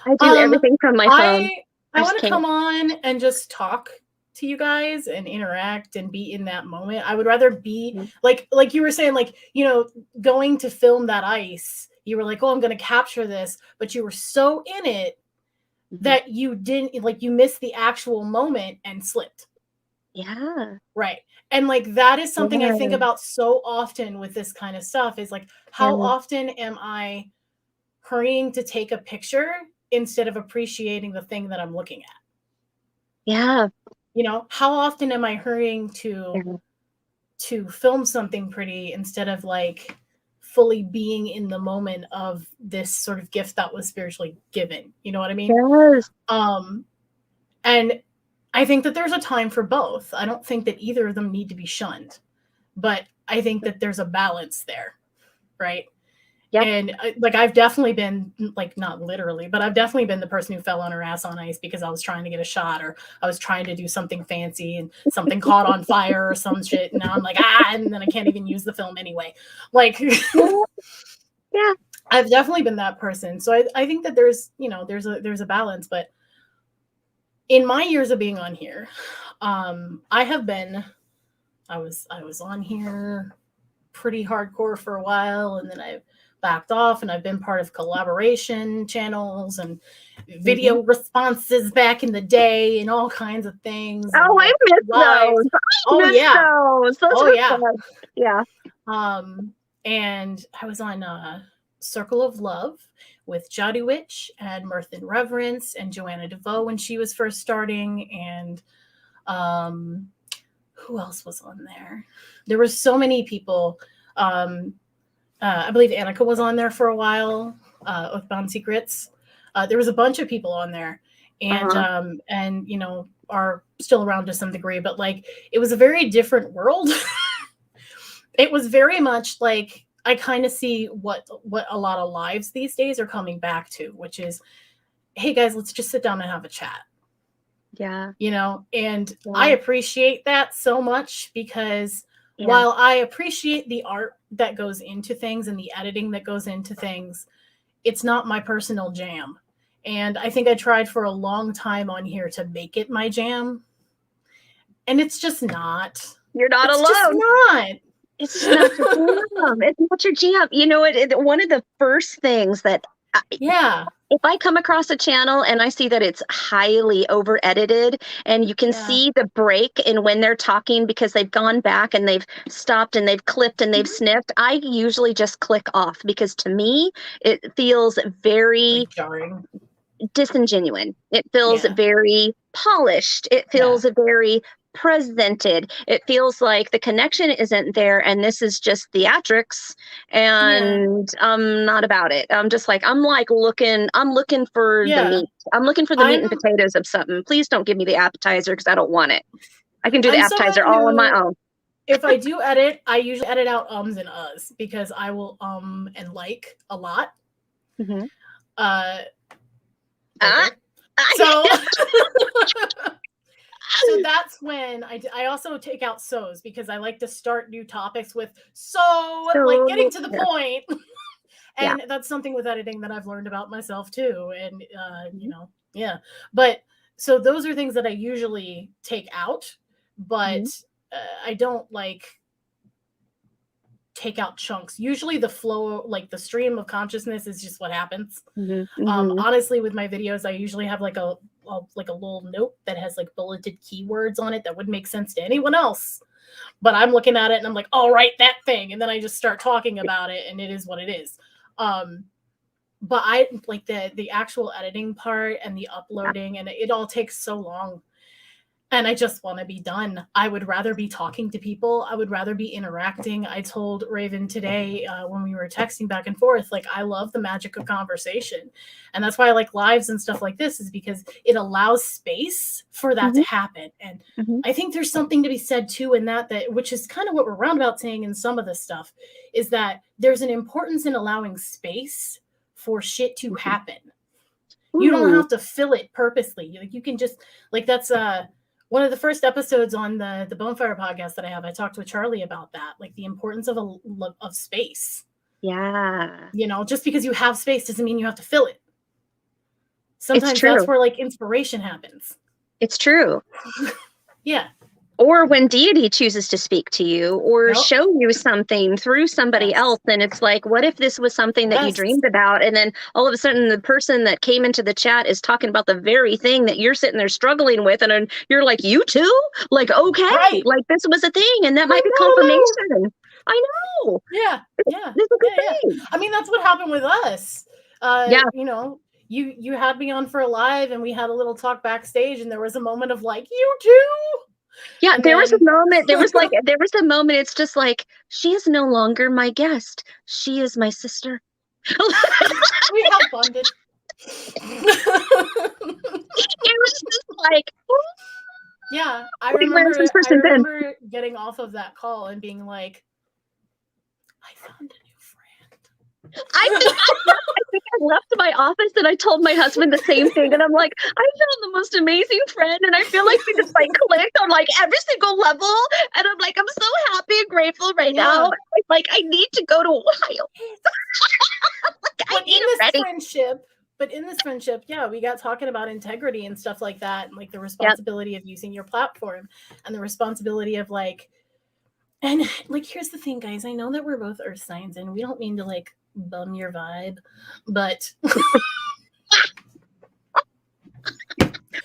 A: I do
B: um
A: everything from my phone.
B: I
A: I
B: I
A: just
B: want to
A: can't.
B: come on and just talk to you guys and interact and be in that moment. I would rather be like you were saying, like, going to film that ice. You were like, "Oh, I'm going to capture this," but you were so in it
A: Mhm.
B: that you didn't, like, you missed the actual moment and slipped.
A: Yeah.
B: Right. And like that is something I think
A: Yeah.
B: about so often with this kind of stuff, is like, how
A: Yeah.
B: often am I hurrying to take a picture instead of appreciating the thing that I'm looking at?
A: Yeah.
B: How often am I hurrying
A: Yeah.
B: to film something pretty instead of like fully being in the moment of this sort of gift that was spiritually given? You know what I mean?
A: Yes.
B: Um and I think that there's a time for both. I don't think that either of them need to be shunned, but I think that there's a balance there, right?
A: Yep.
B: And like I've definitely been, like, not literally, but I've definitely been the person who fell on her ass on ice because I was trying to get a shot, or I was trying to do something fancy and something caught on fire or some shit. And now I'm like, and then I can't even use the film anyway. Like,
A: Yeah. Yeah.
B: I've definitely been that person. So I think that there's a balance. But in my years of being on here, I was on here pretty hardcore for a while, and then I backed off, and I've been part of collaboration channels and video responses back in the day and all kinds of things.
A: Oh,
B: and, like,
A: I miss
B: lives.
A: those.
B: Oh
A: I miss
B: yeah.
A: those. Those
B: Oh
A: were
B: yeah.
A: fun. Yeah.
B: And I was on Circle of Love with Jody Witch and Mirth and Reverence and Joanna DeVoe when she was first starting. And who else was on there? There were so many people. I believe Annika was on there for a while, Oathbound Secrets. There was a bunch of people on there, and you know, are still around to some degree, but like it was a very different world. It was very much like I kind of see what a lot of lives these days are coming back to, which is, hey guys, let's just sit down and have a chat.
A: Yeah.
B: You know, and I appreciate that so much because while I appreciate the art that goes into things and the editing that goes into things, it's not my personal jam. And I think I tried for a long time on here to make it my jam. And it's just not.
A: You're not alone.
B: Just not.
A: It's just not your jam. It's not your jam. You know, one of the first things that if I come across a channel and I see that it's highly over edited and you can see the break in when they're talking because they've gone back and they've stopped and they've clipped and they've sniffed, I usually just click off because to me, it feels very
B: like jarring,
A: disingenuine. It feels very polished. It feels very presented. It feels like the connection isn't there and this is just theatrics and I'm not about it. I'm looking for the meat. I'm looking for the meat and potatoes of something. Please don't give me the appetizer because I don't want it. I can do the appetizer all on my own.
B: If I do edit, I usually edit out ums and uhs because I will and like a lot. So that's when I also take out so's because I like to start new topics with like getting to the point. And that's something with editing that I've learned about myself too. And, you know, but so those are things that I usually take out, but I don't like take out chunks. Usually the flow, like the stream of consciousness is just what happens. Honestly, with my videos, I usually have like a little note that has like bulleted keywords on it that would make sense to anyone else. But I'm looking at it and I'm like, oh, right, that thing. And then I just start talking about it and it is what it is. But I like the actual editing part and the uploading and it all takes so long. And I just want to be done. I would rather be talking to people. I would rather be interacting. I told Raven today when we were texting back and forth, like, I love the magic of conversation. And that's why I like lives and stuff like this is because it allows space for that to happen. And I think there's something to be said too in that which is kind of what we're roundabout saying in some of this stuff is that there's an importance in allowing space for shit to happen. You don't have to fill it purposely. Like you can just like that's one of the first episodes on the Bonefire podcast that I have, I talked with Charlie about that, like the importance of space.
A: Yeah.
B: You know, just because you have space doesn't mean you have to fill it. Sometimes that's where like inspiration happens.
A: It's true.
B: Yeah.
A: Or when deity chooses to speak to you or show you something through somebody else. And it's like, what if this was something that you dreamed about? And then all of a sudden the person that came into the chat is talking about the very thing that you're sitting there struggling with. And you're like, you too? Like, okay, like this was a thing. And that might be confirmation. I know.
B: Yeah. Yeah.
A: This is a good thing.
B: I mean, that's what happened with us. You know, you had me on for a live and we had a little talk backstage and there was a moment of like, you too?
A: Yeah, and there was a moment, there was a moment, it's just like, she is no longer my guest. She is my sister.
B: We have bonded.
A: It was just like,
B: yeah, I remember getting off of that call and being like, I found a new friend.
A: I think I left my office and I told my husband the same thing. And I'm like, I found the most amazing friend. And I feel like we just like clicked on like every single level. And I'm like, I'm so happy and grateful right now. Like, I need to go to Ohio.
B: But in this friendship, yeah, we got talking about integrity and stuff like that. And like the responsibility of using your platform and the responsibility of like, and like, here's the thing, guys, I know that we're both earth signs and we don't mean to like bum your vibe, but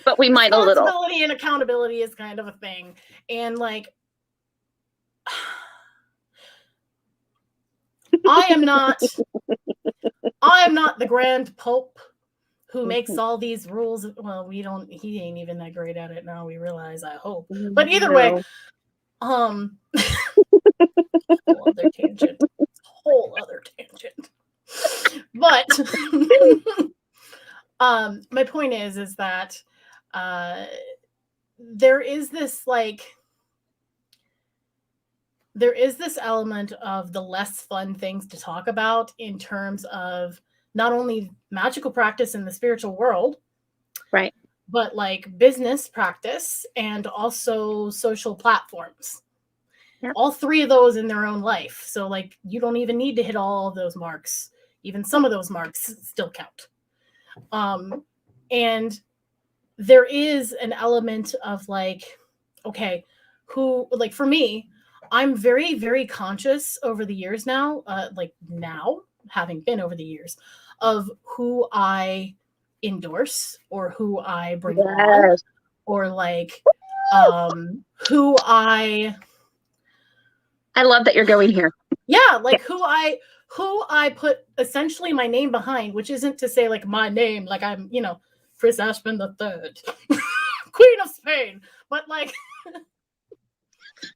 A: but we might a little.
B: Responsibility and accountability is kind of a thing. And like, I am not the grand pope who makes all these rules. Well, he ain't even that great at it now, we realize, I hope. But either way, whole other tangent. But my point is that there is this element of the less fun things to talk about in terms of not only magical practice in the spiritual world,
A: right,
B: but like business practice and also social platforms. Yep. All three of those in their own life. So like, you don't even need to hit all of those marks. Even some of those marks still count. And there is an element of like, okay, like for me, I'm very, very conscious over the years now, having been over the years, of who I endorse or who I bring on, or like who I
A: love that you're going here.
B: Yeah, like who I put essentially my name behind, which isn't to say like my name, like I'm, Chris Ashman III, Queen of Spain, but like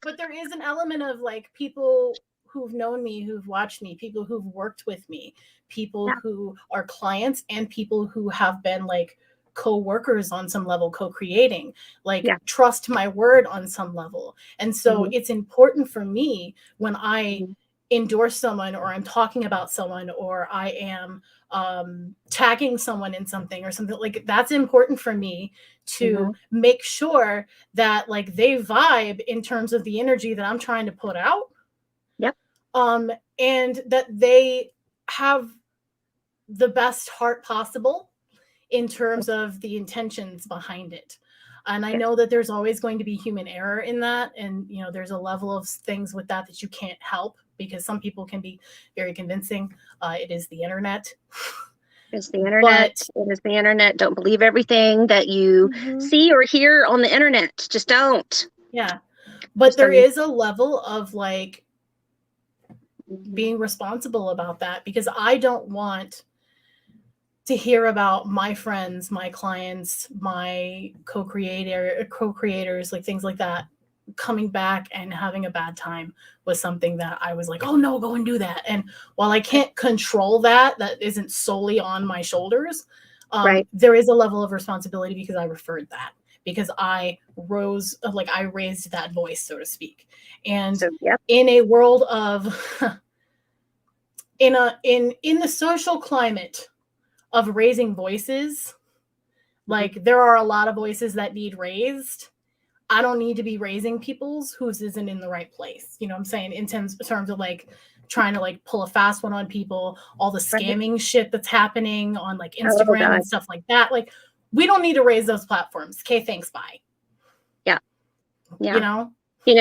B: but there is an element of like people who've known me, who've watched me, people who've worked with me, people who are clients, and people who have been like co-workers on some level, co-creating, like trust my word on some level. And so it's important for me when I endorse someone, or I'm talking about someone, or I am tagging someone in something or something, like that's important for me to make sure that like they vibe in terms of the energy that I'm trying to put out.
A: Yep.
B: And that they have the best heart possible in terms of the intentions behind it. And I know that there's always going to be human error in that. And, there's a level of things with that you can't help, because some people can be very convincing. It is the internet.
A: It's the internet. It is the internet. Don't believe everything that you see or hear on the internet. Just don't.
B: Yeah. But there is a level of like being responsible about that, because I don't want to hear about my friends, my clients, my co-creators, like things like that, coming back and having a bad time with something that I was like, oh no, go and do that. And while I can't control that isn't solely on my shoulders. There is a level of responsibility, because I referred that, because I raised that voice, so to speak. And in a world of, in the social climate of raising voices, like there are a lot of voices that need raised. I don't need to be raising people's whose isn't in the right place. You know what I'm saying? In terms of like trying to like pull a fast one on people, all the scamming shit that's happening on like Instagram and stuff like that. Like, we don't need to raise those platforms. Okay, thanks, bye.
A: Yeah.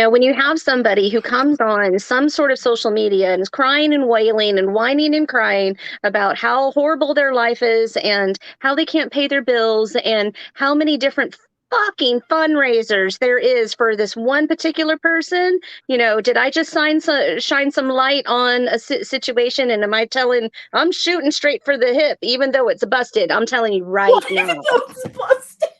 A: When you have somebody who comes on some sort of social media and is crying and wailing and whining and crying about how horrible their life is and how they can't pay their bills and how many different fucking fundraisers there is for this one particular person, did I just shine some light on a situation, and I'm shooting straight for the hip, even though it's busted? I'm telling you right now.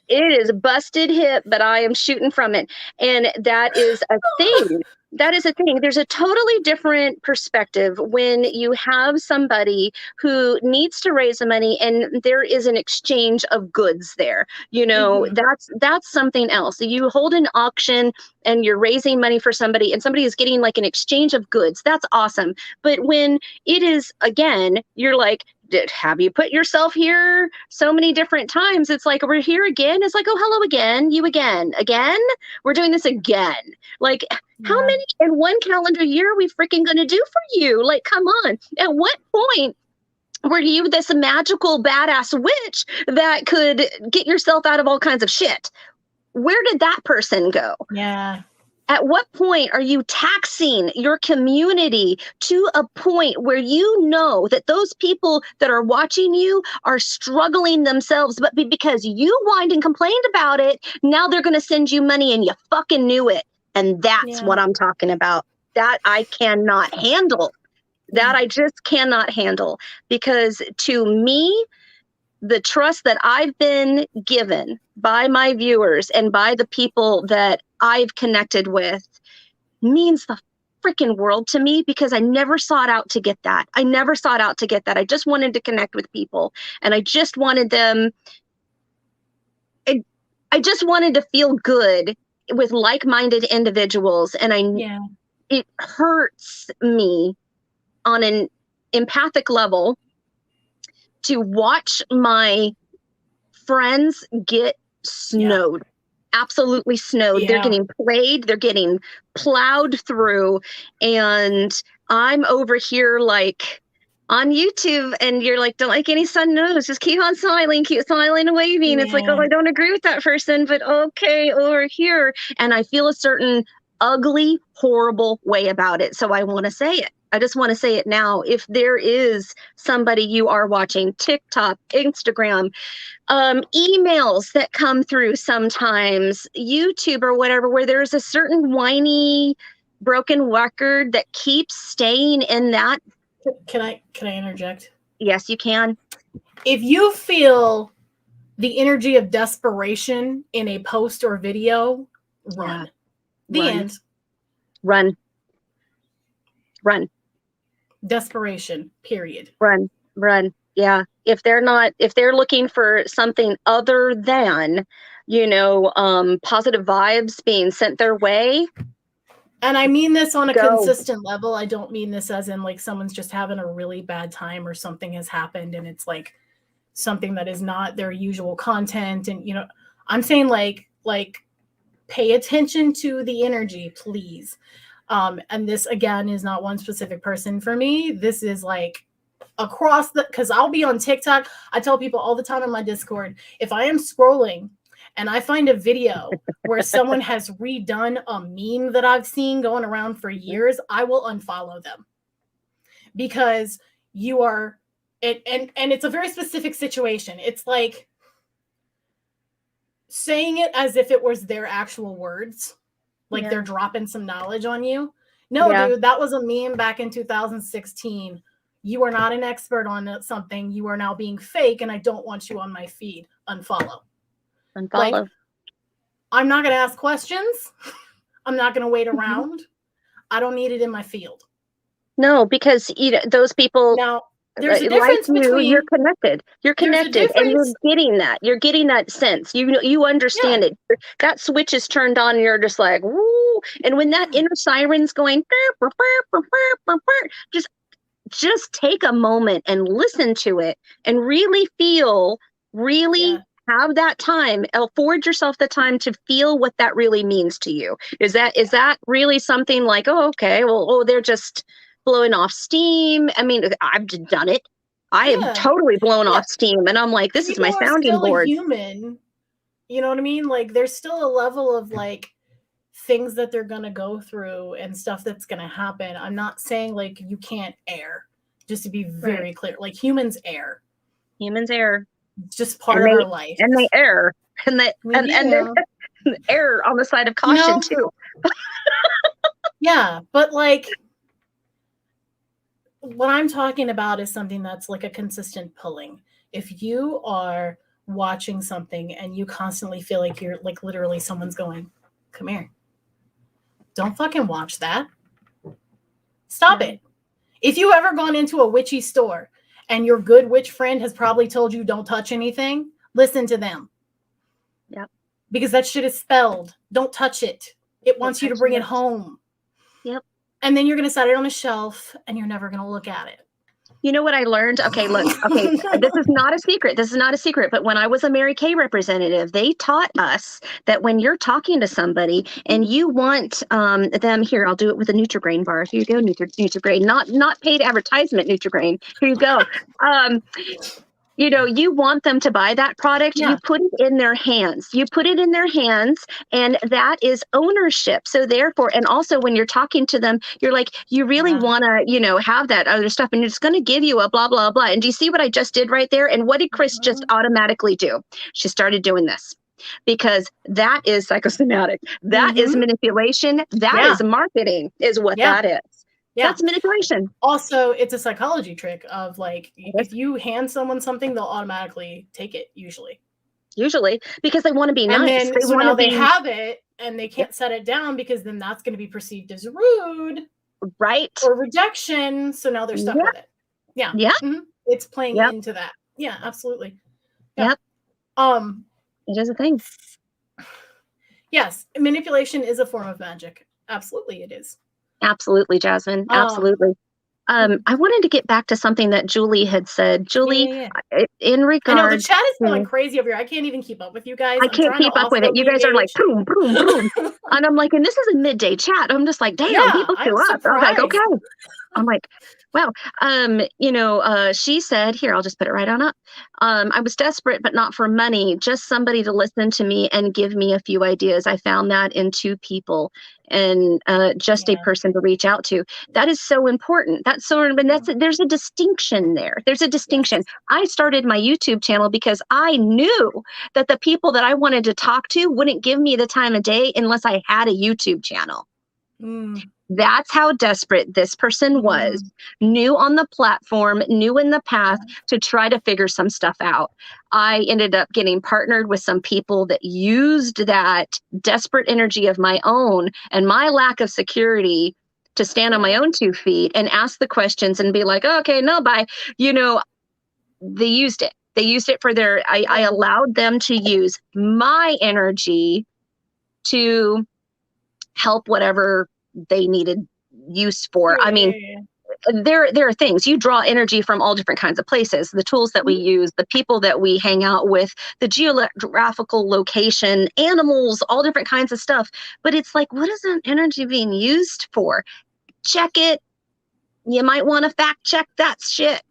A: It is a busted hip, but I am shooting from it. And that is a thing. There's a totally different perspective when you have somebody who needs to raise the money and there is an exchange of goods there. That's something else. You hold an auction and you're raising money for somebody, and somebody is getting like an exchange of goods. That's awesome. But when it is, again, you're like, have you put yourself here so many different times? It's like, we're here again. It's like, oh, hello again. You again. We're doing this again. Like, how many in one calendar year are we freaking going to do for you? Like, come on. At what point were you this magical badass witch that could get yourself out of all kinds of shit? Where did that person go?
B: Yeah.
A: At what point are you taxing your community to a point where you know that those people that are watching you are struggling themselves, but because you whined and complained about it, now they're going to send you money and you fucking knew it. And that's
B: Yeah.
A: what I'm talking about. That I cannot handle. That I just cannot handle, because to me, the trust that I've been given by my viewers and by the people that I've connected with means the freaking world to me, because I never sought out to get that. I never sought out to get that. I just wanted to connect with people, and I just wanted them, I just wanted to feel good with like-minded individuals. And it hurts me on an empathic level to watch my friends get snowed. Absolutely snowed. They're getting played, they're getting plowed through, and I'm over here like on YouTube, and you're like, don't like any sun knows, just keep smiling and waving. It's like, oh, I don't agree with that person, but okay, over here. And I feel a certain ugly, horrible way about it. So I want to say it. I just want to say it now. If there is somebody you are watching, TikTok, Instagram, emails that come through sometimes, YouTube or whatever, where there's a certain whiny, broken record that keeps staying in that.
B: Can I interject?
A: Yes, you can.
B: If you feel the energy of desperation in a post or video, run. The end.
A: Run.
B: Desperation, period.
A: Run. Yeah. If they're looking for something other than, positive vibes being sent their way.
B: And I mean this on a consistent level. I don't mean this as in like someone's just having a really bad time or something has happened and it's like something that is not their usual content. And, I'm saying like pay attention to the energy, please. And this, again, is not one specific person for me. This is like across because I'll be on TikTok. I tell people all the time in my Discord, if I am scrolling and I find a video where someone has redone a meme that I've seen going around for years, I will unfollow them. Because you are, and it's a very specific situation. It's like saying it as if it was their actual words. Like they're dropping some knowledge on you. No, dude, that was a meme back in 2016. You are not an expert on something. You are now being fake, and I don't want you on my feed. Unfollow. Like, I'm not going to ask questions. I'm not going to wait around. I don't need it in my field.
A: No, because those people.
B: Now, there's a difference between
A: you're connected. You're connected, and you're getting that. You're getting that sense. You understand it. That switch is turned on, and you're just like, woo. And when that inner siren's going, just take a moment and listen to it, and really feel, have that time. Afford yourself the time to feel what that really means to you. Is that really something like, oh, okay, well, they're just blowing off steam? I mean, I've done it. I have totally blown off steam, and I'm like, this is my sounding board.
B: Human, you know what I mean? Like, there's still a level of like things that they're gonna go through and stuff that's gonna happen. I'm not saying like you can't err. Just to be very clear, like humans err. It's just part of our life,
A: and they err, and they err on the side of caution too.
B: Yeah, but like. What I'm talking about is something that's like a consistent pulling. If you are watching something and you constantly feel like you're like literally someone's going, come here. Don't fucking watch that. Stop it. If you ever gone into a witchy store and your good witch friend has probably told you don't touch anything, listen to them.
A: Yep.
B: Because that shit is spelled. Don't touch it. It wants you to bring it home.
A: Yep.
B: And then you're going to set it on a shelf and you're never going to look at it.
A: You know what I learned? Okay, look, this is not a secret. But when I was a Mary Kay representative, they taught us that when you're talking to somebody and you want them, here, I'll do it with a Nutri-Grain bar. Here you go, Nutri-Grain, not paid advertisement Nutri-Grain. Here you go. You want them to buy that product,
B: Yeah.
A: you put it in their hands. You put it in their hands, and that is ownership. So therefore, and also when you're talking to them, you're like, you really
B: Yeah.
A: want to, have that other stuff, and it's going to give you a blah, blah, blah. And do you see what I just did right there? And what did Cris just automatically do? She started doing this because that is psychosomatic. That is manipulation. That
B: Yeah.
A: is marketing, is what
B: Yeah.
A: that is.
B: Yeah.
A: That's manipulation.
B: Also, it's a psychology trick of like, if you hand someone something, they'll automatically take it usually.
A: Usually, because they want to be
B: And
A: nice.
B: then, so now they
A: be
B: have it and they can't set it down because then that's going to be perceived as rude.
A: Right.
B: Or rejection. So now they're stuck with it. Yeah.
A: Yeah.
B: It's playing into that. Yeah, absolutely.
A: Yeah.
B: Yep.
A: It is a thing.
B: Yes. Manipulation is a form of magic. Absolutely it is.
A: Absolutely, Jasmine. Absolutely. I wanted to get back to something that Julie had said. Julie, in regard,
B: I know the chat is going crazy over here. I can't even keep up with you guys.
A: I can't keep up with it. You guys are like boom, boom, boom, and I'm like, and this is a midday chat. I'm just like, damn, people still up. I'm like, okay. I'm like, wow. She said, here, I'll just put it right on up. I was desperate, but not for money, just somebody to listen to me and give me a few ideas. I found that in two people and just a person to reach out to. That is so important. That's so, there's a distinction there. There's a distinction. Yes. I started my YouTube channel because I knew that the people that I wanted to talk to wouldn't give me the time of day unless I had a YouTube channel. That's how desperate this person was, knew on the platform, knew in the path to try to figure some stuff out. I ended up getting partnered with some people that used that desperate energy of my own and my lack of security to stand on my own 2 feet and ask the questions and be like, oh, okay, no, bye. They used it. They used it for I allowed them to use my energy to help whatever they needed use for. I mean, there are things. You draw energy from all different kinds of places, the tools that we use, the people that we hang out with, the geographical location, animals, all different kinds of stuff. But it's like, what is that energy being used for? Check it. You might want to fact check that shit.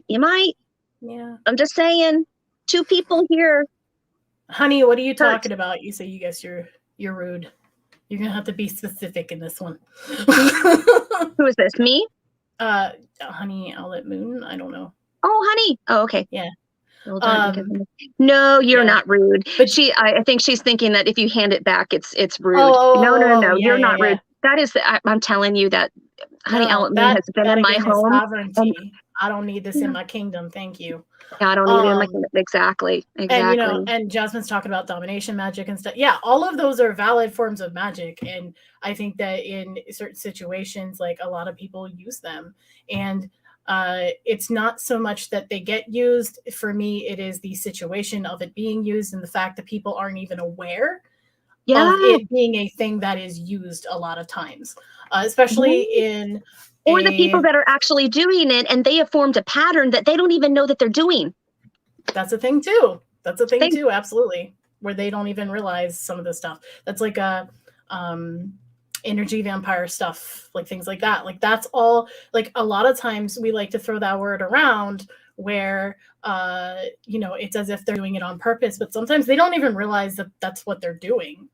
A: You might.
B: Yeah.
A: I'm just saying, 2 people here.
B: Honey, what are you talking about? You say you guess you're rude. You're gonna have to be specific in this one.
A: Who is this? Me?
B: Honey, Outlet Moon. I don't know.
A: Oh, honey. Oh, okay.
B: Yeah.
A: No, you're not rude. But I think she's thinking that if you hand it back, it's rude. No. You're not rude. That is, I'm telling you that honey, Outlet Moon has been in my home.
B: Sovereignty. I don't need this in my kingdom. Thank you.
A: I don't need it in my kingdom. Exactly.
B: And and Jasmine's talking about domination magic and stuff. Yeah, all of those are valid forms of magic, and I think that in certain situations, like a lot of people use them, and it's not so much that they get used. For me, it is the situation of it being used and the fact that people aren't even aware of it being a thing that is used a lot of times, especially in.
A: Or the people that are actually doing it, and they have formed a pattern that they don't even know that they're doing.
B: That's a thing too. Absolutely. Where they don't even realize some of the stuff. That's like a energy vampire stuff, like things like that. Like that's all, like a lot of times we like to throw that word around where it's as if they're doing it on purpose, but sometimes they don't even realize that that's what they're doing.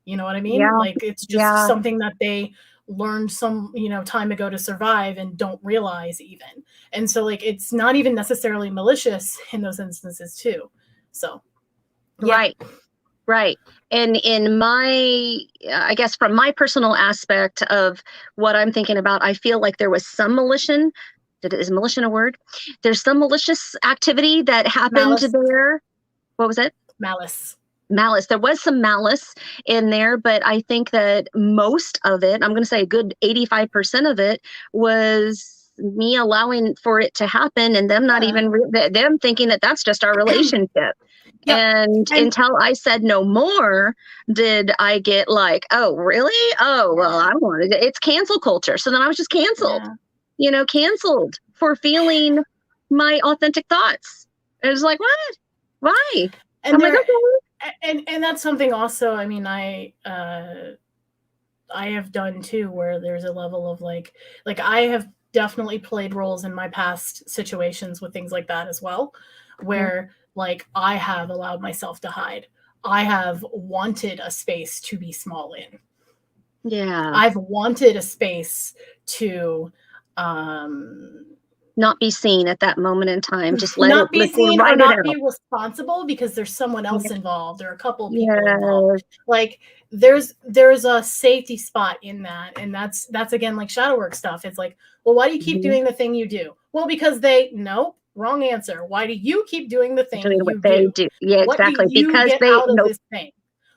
B: You know what I mean? Like it's just something that they learned some time ago to survive and don't realize even. And so like it's not even necessarily malicious in those instances too. So right. And in my I guess from my personal aspect of what I'm thinking about, I feel like there was some malicious, is malicious a word? There's some malicious activity that happened there. What was it? Malice.
A: There was some malice in there, but I think that most of it, I'm going to say a good 85% of it, was me allowing for it to happen and them not even them thinking that that's just our relationship. And until I said no more, did I get like, oh really? Oh well, I wanted it. It's cancel culture. So then I was just canceled. Canceled for feeling my authentic thoughts. It was like, what? Why?
B: And
A: I'm like, okay.
B: And that's something also, I mean, I have done too, where there's a level of like I have definitely played roles in my past situations with things like that as well, where like I have allowed myself to hide. I have wanted a space to be small in.
A: Yeah.
B: I've wanted a space to
A: not be seen at that moment in time. Just
B: not be seen or
A: write it
B: not
A: out.
B: be responsible because there's someone else involved or a couple of people
A: Yes.
B: involved. Like there's a safety spot in that. And that's again like shadow work stuff. It's like, well, why do you keep doing the thing you do? Well, because no, wrong answer. Why do you keep doing the thing
A: Doing what
B: you
A: they
B: do?
A: do. Yeah,
B: What do
A: exactly.
B: you
A: Because
B: get
A: they
B: out of this thing?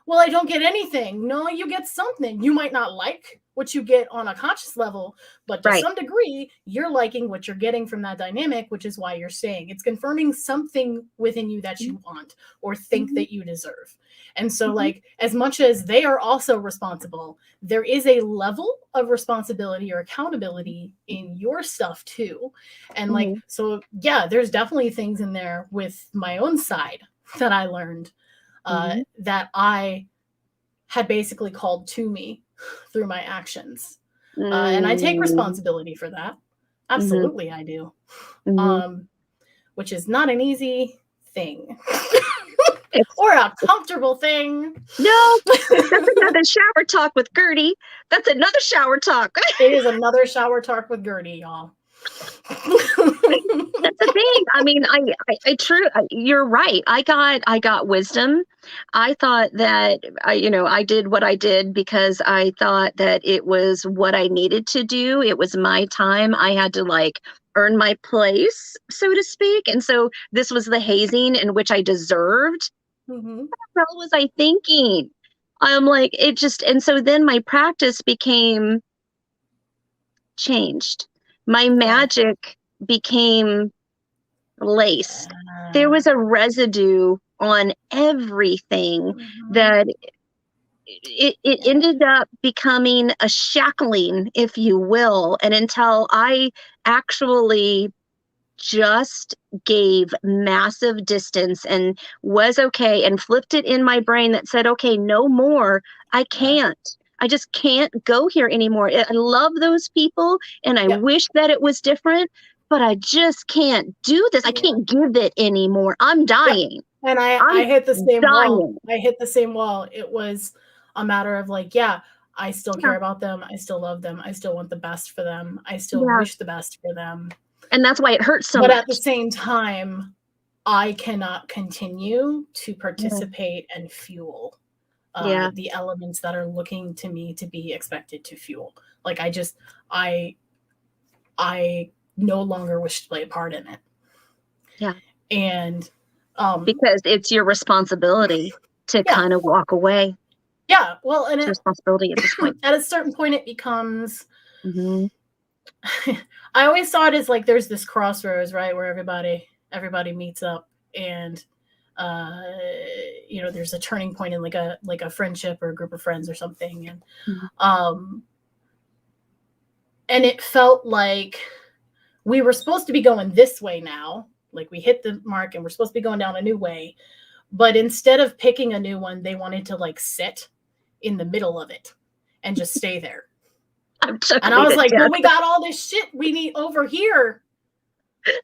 B: Well, I don't get anything. No, you get something. You might not like what you get on a conscious level, but to some degree, you're liking what you're getting from that dynamic, which is why you're staying. It's confirming something within you that you want or think that you deserve. And so, like, as much as they are also responsible, there is a level of responsibility or accountability in your stuff too. And like, so yeah, there's definitely things in there with my own side that I learned that I had basically called to me through my actions. And I take responsibility for that. Absolutely, I do. Which is not an easy thing. Or a comfortable thing.
A: No, that's another shower talk with Gertie. That's another shower talk.
B: It is another shower talk with Gertie, y'all.
A: That's the thing. I mean, you're right. I got wisdom. I thought that I did what I did because I thought that it was what I needed to do. It was my time. I had to like earn my place, so to speak. And so this was the hazing in which I deserved. What the hell was I thinking? I'm like, it just, and so then my practice became changed. My magic became laced. There was a residue on everything that it ended up becoming a shackling, if you will. And until I actually just gave massive distance and was okay and flipped it in my brain that said, okay, no more. I just can't go here anymore. I love those people and I wish that it was different, but I just can't do this. I can't give it anymore. I'm dying.
B: And I hit the same wall. I hit the same wall. It was a matter of like, I still care about them. I still love them. I still want the best for them. I still wish the best for them.
A: And that's why it hurts so much.
B: But at the same time, I cannot continue to participate and fuel the elements that are looking to me to be expected to fuel. Like I no longer wish to play a part in it.
A: Yeah.
B: And
A: because it's your responsibility to kind of walk away.
B: Yeah. Well, and
A: it's responsibility at this point.
B: At a certain point it becomes I always saw it as like there's this crossroads, right, where everybody meets up and there's a turning point in like a friendship or a group of friends or something. And it felt like we were supposed to be going this way now. Like we hit the mark and we're supposed to be going down a new way. But instead of picking a new one, they wanted to like sit in the middle of it and just stay there. And I was like, well, we got all this shit we need over here.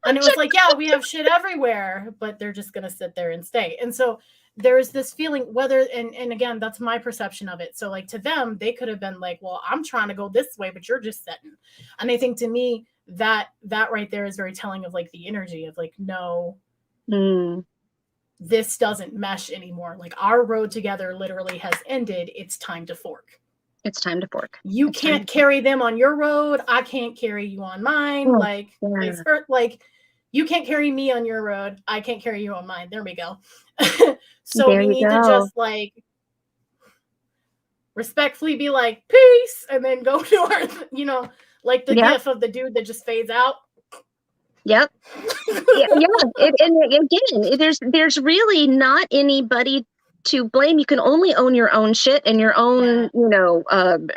B: And it was like, yeah, we have shit everywhere, but they're just going to sit there and stay. And so there's this feeling and again, that's my perception of it. So like to them, they could have been like, well, I'm trying to go this way, but you're just sitting. And I think to me that right there is very telling of like the energy of like, no, this doesn't mesh anymore. Like our road together literally has ended. It's time to fork.
A: It's time to fork.
B: You can't carry them on your road. I can't carry you on mine. Like you can't carry me on your road. I can't carry you on mine. There we go. So we need to just like respectfully be like, peace, and then go to our, like the gif of the dude that just fades out.
A: Yep. And again, there's really not anybody to blame. You can only own your own shit and your own,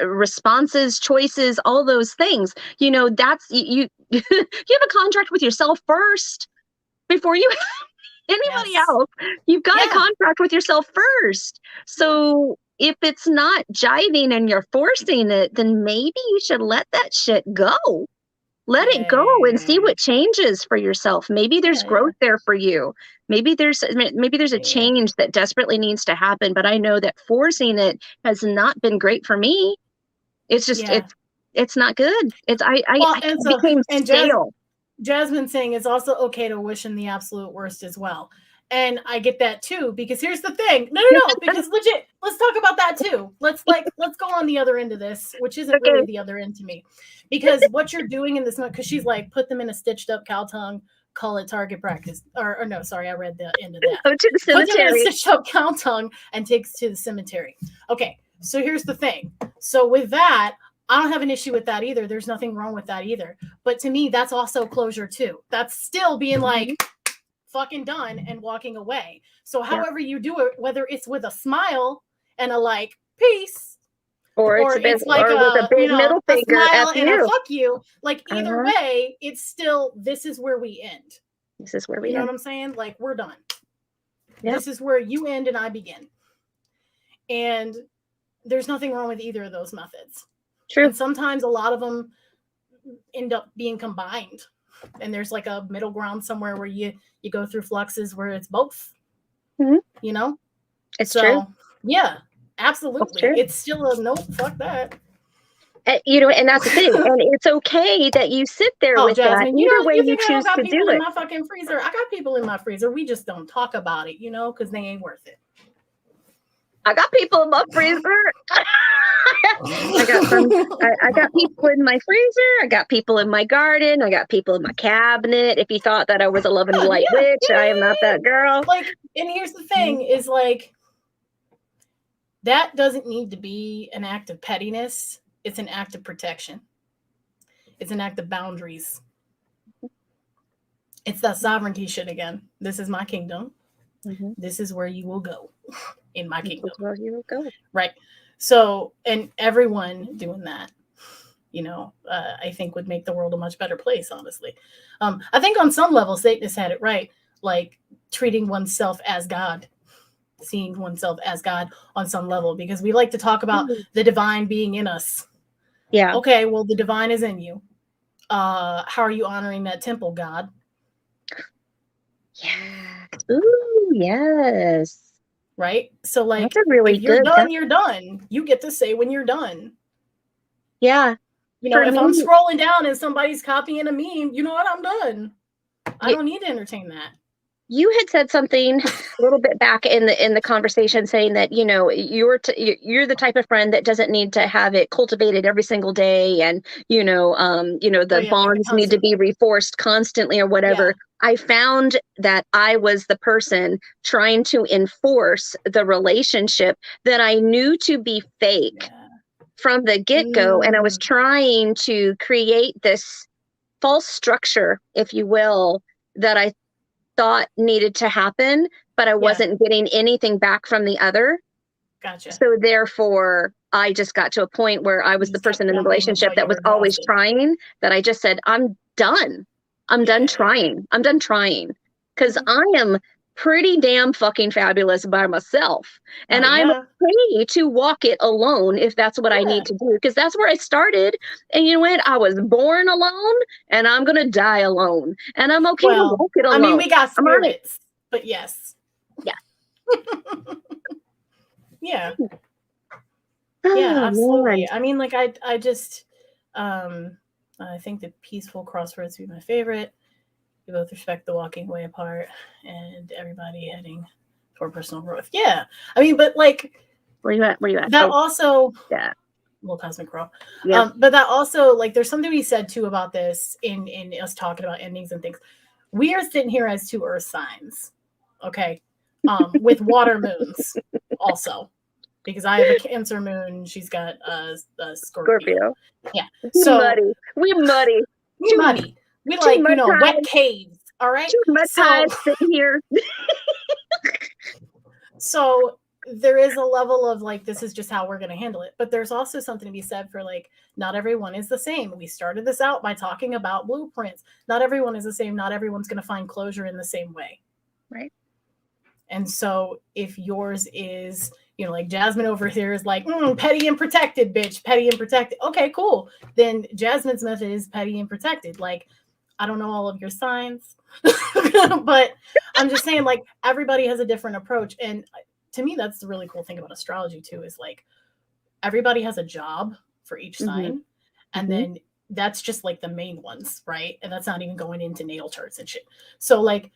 A: responses, choices, all those things. That's you you have a contract with yourself first before you anybody else. You've got a contract with yourself first. So if it's not jiving and you're forcing it, then maybe you should let that shit go. let it go and see
B: Yeah.
A: what changes for yourself. Maybe there's
B: Yeah.
A: growth there for you. Maybe there's a
B: Yeah.
A: change that desperately needs to happen, but I know that forcing it has not been great for me. It's just
B: Yeah.
A: it's not good.
B: Well,
A: I
B: and so
A: became
B: and
A: stale.
B: Jasmine saying it's also okay to wish in the absolute worst as well. And I get that too, because here's the thing. No, because legit, let's talk about that too. Let's go on the other end of this, which isn't
A: Okay.
B: really the other end to me. Because what you're doing in this month, because she's like, put them in a stitched up cow tongue, call it target practice. Or no, sorry, I read the end of that.
A: Go to the
B: Put them in a
A: cemetery.
B: stitched up cow tongue and takes to the cemetery. Okay, so here's the thing. So with that, I don't have an issue with that either. There's nothing wrong with that either. But to me, that's also closure too. That's still being like, fucking done and walking away. So however you do it, whether it's with a smile and a like, peace,
A: Or
B: or it's like
A: or with a big middle
B: a
A: finger F
B: smile and a
A: you.
B: fuck you, like either way, it's still, this is where we end.
A: This is where we
B: You know
A: end.
B: what I'm saying? Like, we're done.
A: Yep.
B: This is where you end and I begin. And there's nothing wrong with either of those methods.
A: True.
B: And sometimes a lot of them end up being combined. And there's like a middle ground somewhere where you go through fluxes where it's both.
A: Mm-hmm.
B: You know?
A: It's true.
B: Yeah, absolutely. It's still a nope, fuck that.
A: You know, and that's the thing. And it's okay that you sit there with
B: Jasmine,
A: that. Either way you choose to do it.
B: In my fucking freezer. I got people in my freezer. We just don't talk about it, you know, because they ain't worth it.
A: I got people in my freezer. I got people in my freezer. I got people in my garden. I got people in my cabinet. If you thought that I was a loving light witch, I am not that girl.
B: Like, and here's the thing is like, that doesn't need to be an act of pettiness. It's an act of protection. It's an act of boundaries. It's that sovereignty shit again. This is my kingdom. Mm-hmm. This is where you will go in my kingdom.
A: This is where you will go.
B: Right. So, and everyone doing that, you know, I think would make the world a much better place, honestly. I think on some level, Satanists had it right, like treating oneself as God, seeing oneself as God on some level, because we like to talk about the divine being in us.
A: Yeah.
B: Okay, well, the divine is in you. How are you honoring that temple, God?
A: Yeah. Ooh, yes.
B: Right? So, like,
A: that's a really
B: if you're
A: good
B: done, you're done. You get to say when you're done.
A: Yeah.
B: You know, if I'm scrolling down and somebody's copying a meme, you know what? I'm done. I don't need to entertain that.
A: You had said something a little bit back in the conversation, saying that, you know, you're the type of friend that doesn't need to have it cultivated every single day, and the bonds need to be reinforced constantly or whatever. Yeah. I found that I was the person trying to enforce the relationship that I knew to be fake from the get-go, and I was trying to create this false structure, if you will, that I thought needed to happen, but I wasn't getting anything back from the other.
B: Gotcha.
A: So therefore, I just got to a point where I was the person in the relationship that was always trying, that I just said, I'm done. I'm done trying. I'm done trying. Because I am pretty damn fucking fabulous by myself. And I'm okay to walk it alone if that's what I need to do. Because that's where I started. And you know what? I was born alone, and I'm going to die alone. And I'm okay to walk it alone.
B: I mean, we got spirits, but yes.
A: Yeah.
B: Yeah. Yeah, absolutely. I mean, like, I just, I think the peaceful crossroads would be my favorite. We both respect the walking way apart and everybody heading toward personal growth. Yeah. I mean, but like,
A: where you at?
B: That also, little cosmic crow. Yeah. But that also, like, there's something we said too about this in us talking about endings and things. We are sitting here as 2 earth signs. Okay. With water moons also. Because I have a Cancer moon, she's got a Scorpio. Yeah. So
A: we're muddy.
B: We like, you know, wet caves. All right.
A: Sitting here.
B: So there is a level of like, this is just how we're going to handle it. But there's also something to be said for like, not everyone is the same. We started this out by talking about blueprints. Not everyone is the same. Not everyone's going to find closure in the same way.
A: Right.
B: And so if yours is, you know, like Jasmine over here is like, petty and protected, bitch, petty and protected. Okay, cool. Then Jasmine's method is petty and protected. Like, I don't know all of your signs, but I'm just saying, like, everybody has a different approach. And to me, that's the really cool thing about astrology too, is like everybody has a job for each sign. And then that's just like the main ones, right? And that's not even going into natal charts and shit. So like,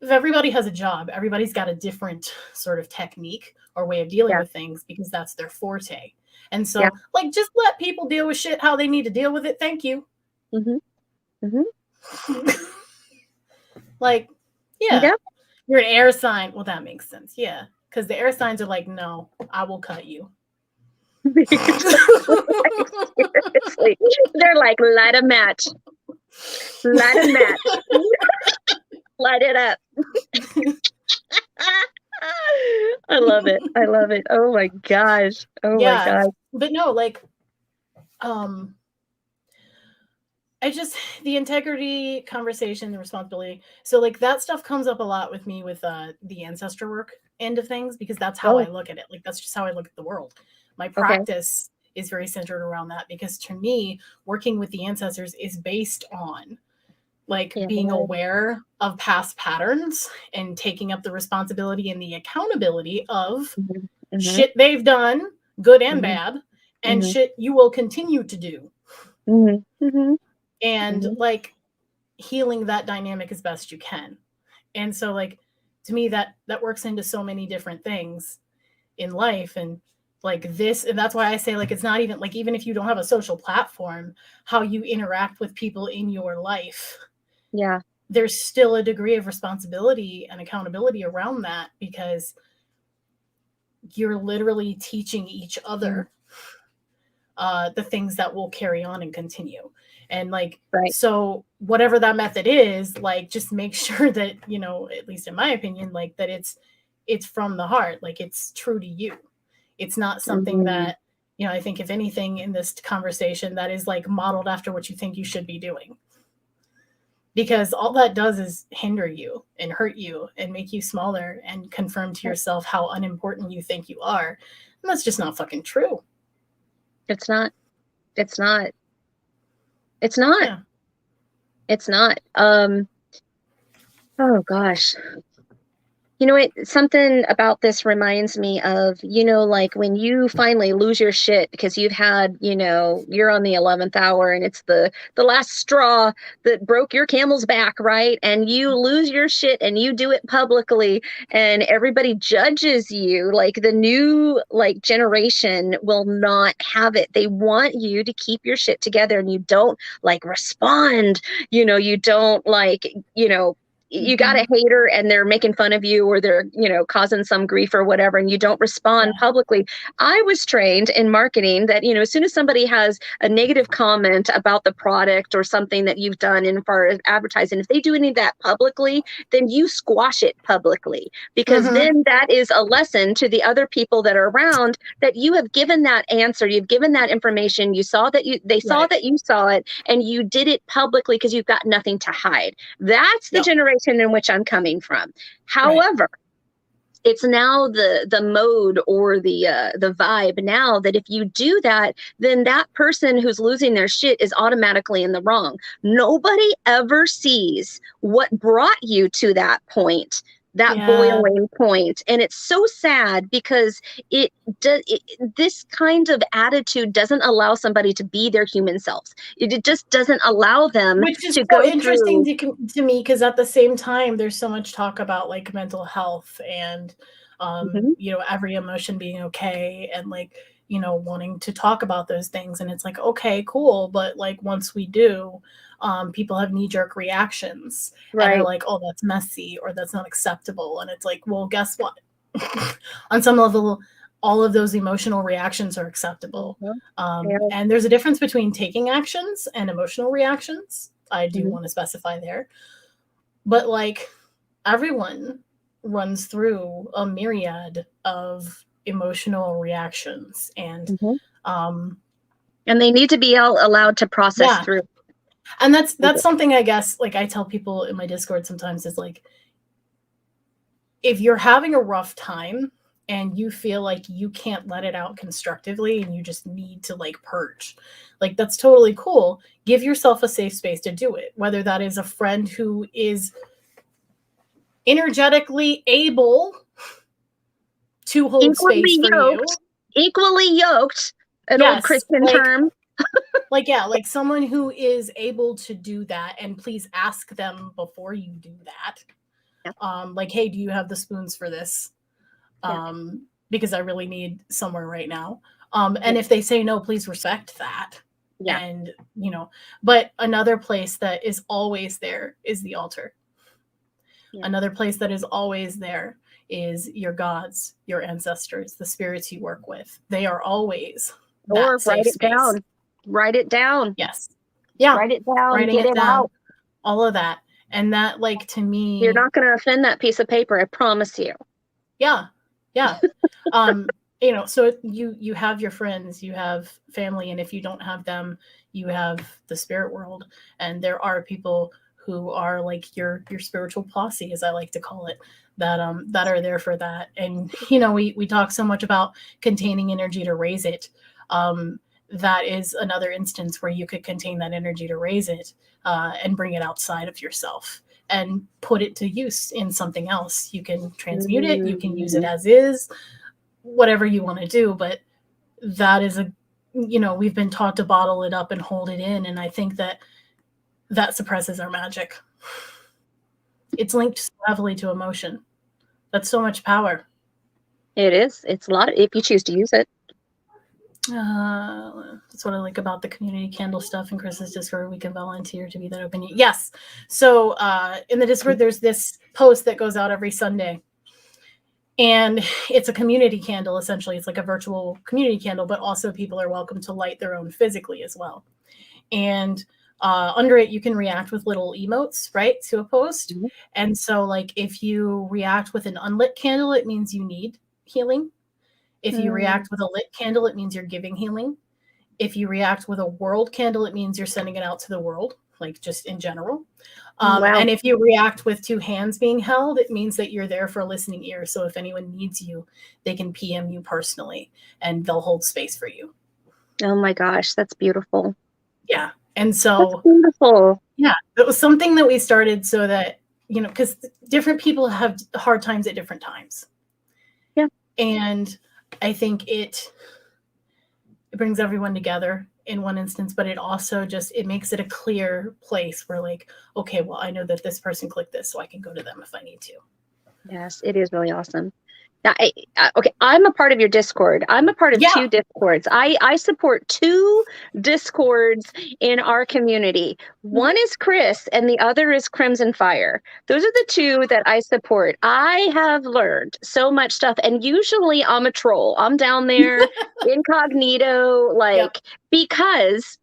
B: if everybody has a job, everybody's got a different sort of technique or way of dealing with things because that's their forte. And so like, just let people deal with shit how they need to deal with it. Thank you. Like, yeah, you're an air sign. Well, that makes sense. Yeah. Because the air signs are like, no, I will cut you.
A: Seriously. They're like, light a match. Light a match. Light it up. I love it. I love it. Oh my gosh. Oh my gosh.
B: But no, like, I just, the integrity conversation, the responsibility. So like that stuff comes up a lot with me with the ancestor work end of things, because that's how I look at it. Like, that's just how I look at the world. My practice is very centered around that, because to me, working with the ancestors is based on like being aware of past patterns and taking up the responsibility and the accountability of shit they've done, good and bad, and shit you will continue to do. And like healing that dynamic as best you can. And so like, to me, that works into so many different things in life. And like this, and that's why I say, like, it's not even like, even if you don't have a social platform, how you interact with people in your life, there's still a degree of responsibility and accountability around that, because you're literally teaching each other the things that will carry on and continue. And like, so whatever that method is, like, just make sure that, you know, at least in my opinion, like that it's from the heart, like it's true to you. It's not something that, you know, I think if anything in this conversation that is like modeled after what you think you should be doing, because all that does is hinder you and hurt you and make you smaller and confirm to yourself how unimportant you think you are. And that's just not fucking true.
A: It's not. It's not. It's not.
B: Yeah.
A: It's not. Oh gosh. You know, something about this reminds me of, you know, like when you finally lose your shit because you've had, you know, you're on the 11th hour and it's the last straw that broke your camel's back, right? And you lose your shit and you do it publicly and everybody judges you. Like the new like generation will not have it. They want you to keep your shit together and you don't like respond, you know, you don't like, you know, you got a hater and they're making fun of you or they're, you know, causing some grief or whatever, and you don't respond publicly. I was trained in marketing that, you know, as soon as somebody has a negative comment about the product or something that you've done in far as advertising, if they do any of that publicly, then you squash it publicly, because then that is a lesson to the other people that are around that you have given that answer, you've given that information, you saw that they saw that you saw it, and you did it publicly because you've got nothing to hide. That's the generation in which I'm coming from. However, it's now the mode or the vibe now that if you do that, then that person who's losing their shit is automatically in the wrong. Nobody ever sees what brought you to that point, that boiling point. And it's so sad because this kind of attitude doesn't allow somebody to be their human selves. It just doesn't allow them
B: Which is
A: to
B: so
A: go
B: interesting
A: through.
B: to me, because at the same time, there's so much talk about like mental health and, you know, every emotion being okay and like, you know, wanting to talk about those things. And it's like, okay, cool. But like, once we do, people have knee-jerk reactions and they're like, oh, that's messy or that's not acceptable. And it's like, well, guess what? On some level, all of those emotional reactions are acceptable. And there's a difference between taking actions and emotional reactions. I do want to specify there. But like, everyone runs through a myriad of emotional reactions, and
A: they need to be allowed to process through.
B: And that's something, I guess, like I tell people in my Discord sometimes, is like, if you're having a rough time and you feel like you can't let it out constructively and you just need to like purge, like that's totally cool. Give yourself a safe space to do it, whether that is a friend who is energetically able to hold space
A: Equally
B: for you.
A: yoked, equally yoked, an old
B: Yes,
A: Christian term.
B: like yeah, like someone who is able to do that, and please ask them before you do that.
A: Yeah.
B: Like, hey, do you have the spoons for this?
A: Yeah.
B: Because I really need somewhere right now.
A: Yeah.
B: And if they say no, please respect that.
A: Yeah.
B: And, you know, but another place that is always there is the altar.
A: Yeah.
B: Another place that is always there is your gods, your ancestors, the spirits you work with. They are always
A: Or
B: that safe space.
A: down. Write it down.
B: Yes. Yeah.
A: Write it down.
B: Writing
A: Get
B: it
A: it
B: down.
A: out.
B: All of that. And that, like, to me,
A: You're not going to offend that piece of paper. I promise you.
B: Yeah. Yeah. You know, so you have your friends, you have family, and if you don't have them, you have the spirit world. And there are people who are like your spiritual posse, as I like to call it, that are there for that. And you know, we talk so much about containing energy to raise it. That is another instance where you could contain that energy to raise it, and bring it outside of yourself and put it to use in something else. You can transmute it, you can use it as is, whatever you want to do. But that is you know, we've been taught to bottle it up and hold it in. And I think that suppresses our magic. It's linked so heavily to emotion. That's so much power.
A: It is. It's a lot if you choose to use it.
B: That's what I like about the community candle stuff in Chris's Discord. We can volunteer to be that open. Yes. So in the Discord, there's this post that goes out every Sunday. And it's a community candle, essentially. It's like a virtual community candle, but also people are welcome to light their own physically as well. And under it, you can react with little emotes, right, to a post. Mm-hmm. And so, like, if you react with an unlit candle, it means you need healing. If you react with a lit candle, it means you're giving healing. If you react with a world candle, it means you're sending it out to the world, like just in general. Wow. And if you react with two hands being held, it means that you're there for a listening ear. So if anyone needs you, they can PM you personally and they'll hold space for you.
A: Oh my gosh, that's beautiful.
B: Yeah. And so,
A: that's beautiful.
B: Yeah, it was something that we started so that, you know, because different people have hard times at different times.
A: Yeah.
B: And I think it brings everyone together in one instance, but it also it makes it a clear place where, like, okay, well, I know that this person clicked this, so I can go to them if I need to.
A: Yes, it is really awesome. Now, okay, I'm a part of your Discord. I'm a part of 2 Discords. I support 2 Discords in our community. One is Cris and the other is Crimson Fire. Those are the 2 that I support. I have learned so much stuff, and usually I'm a troll. I'm down there incognito, like, because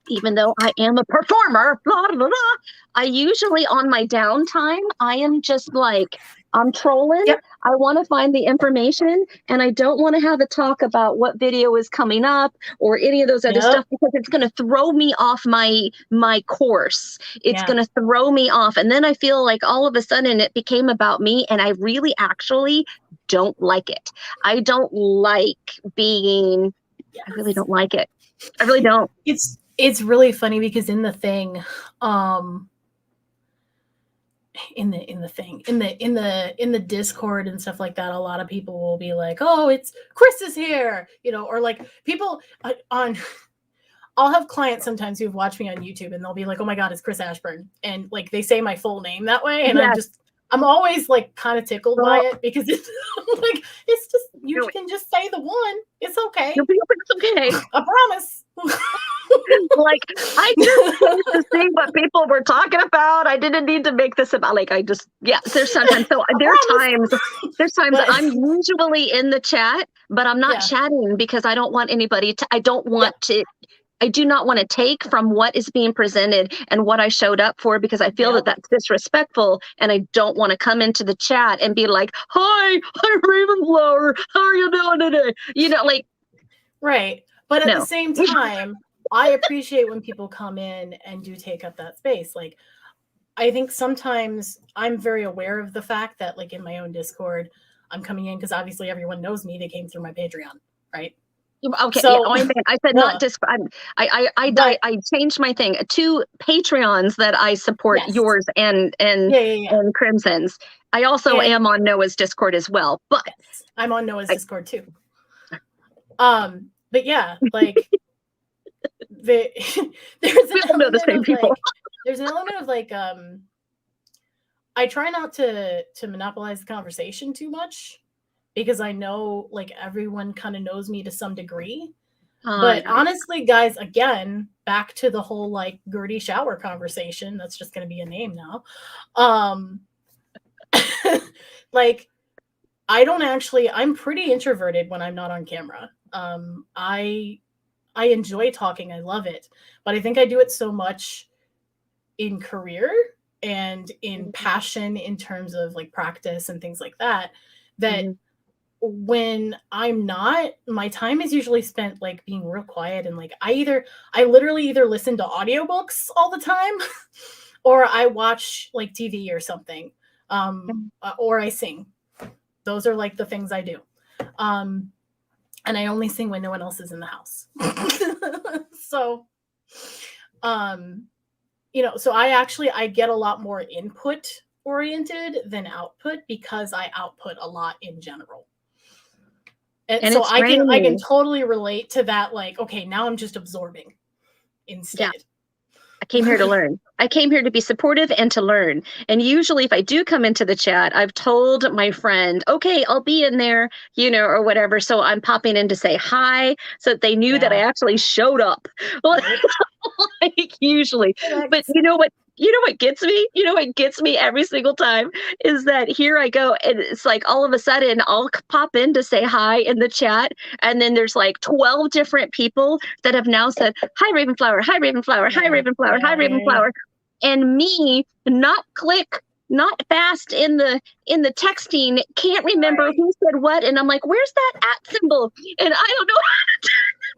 A: even though I am a performer, blah, blah, blah, I usually on my downtime, I am just like, I'm trolling. Yep. I want to find the information, and I don't want to have a talk about what video is coming up or any of those other stuff, because it's going to throw me off my course. It's going to throw me off. And then I feel like all of a sudden it became about me, and I really actually don't like it. I don't like being, I really don't like it. I really don't.
B: It's really funny because in the thing, in the Discord and stuff like that, a lot of people will be like, "Oh, it's Chris is here," you know, or like people I'll have clients sometimes who've watched me on YouTube and they'll be like, "Oh my God, it's Chris Ashburn," and like they say my full name that way, and I'm always like kind of tickled by it, because it's like, it's just, you can just say the one. It's okay.
A: It's okay.
B: I promise.
A: Like, I just came to see what people were talking about. I didn't need to make this about, like, there's sometimes, so there's times I'm usually in the chat, but I'm not chatting because I don't want anybody to, I do not want to take from what is being presented and what I showed up for, because I feel that that's disrespectful, and I don't want to come into the chat and be like, "Hi, I'm Ravenflower. How are you doing today?" You know, like.
B: Right. But at the same time, I appreciate when people come in and do take up that space. Like, I think sometimes I'm very aware of the fact that, like, in my own Discord, I'm coming in because obviously everyone knows me. They came through my Patreon, right?
A: Okay, yeah.
B: So,
A: Oh, I said not just.
B: but
A: I changed my thing. 2 Patreons that I support,
B: yes,
A: yours
B: yeah.
A: and Crimson's. I also
B: And
A: am on Noah's Discord as well. But
B: yes, I'm on Noah's
A: I,
B: Discord too. But yeah, like the there's
A: we
B: an
A: all know the
B: element
A: same
B: of
A: people.
B: like there's an element of like I try not to monopolize the conversation too much because I know like everyone kind of knows me to some degree. But
A: Nice.
B: honestly, guys, again, back to the whole like Gertie shower conversation. That's just going to be a name now. Um, like I'm pretty introverted when I'm not on camera. I enjoy talking. I love it. But I think I do it so much in career and in passion in terms of like practice and things like that, that
A: Mm-hmm.
B: when I'm not, my time is usually spent like being real quiet and like I literally either listen to audiobooks all the time or I watch like TV or something. Or I sing. Those are like the things I do. And I only sing when no one else is in the house. So, so I get a lot more input oriented than output because I output a lot in general. And so
A: it's
B: I can
A: draining.
B: totally relate to that. Like, okay, now I'm just absorbing
A: Yeah.
B: instead.
A: I came here to learn. I came here to be supportive and to learn. And usually, if I do come into the chat, I've told my friend, okay, I'll be in there, or whatever. So I'm popping in to say hi so that they knew that I actually showed up. Like usually. But you know what? You know what gets me? You know what gets me every single time is that here I go, and it's like all of a sudden I'll pop in to say hi in the chat, and then there's like 12 different people that have now said, hi Ravenflower, hi Ravenflower, hi Ravenflower, hi Ravenflower. And me not fast in the texting, can't remember who said what, and I'm like, where's that at symbol? And I don't know.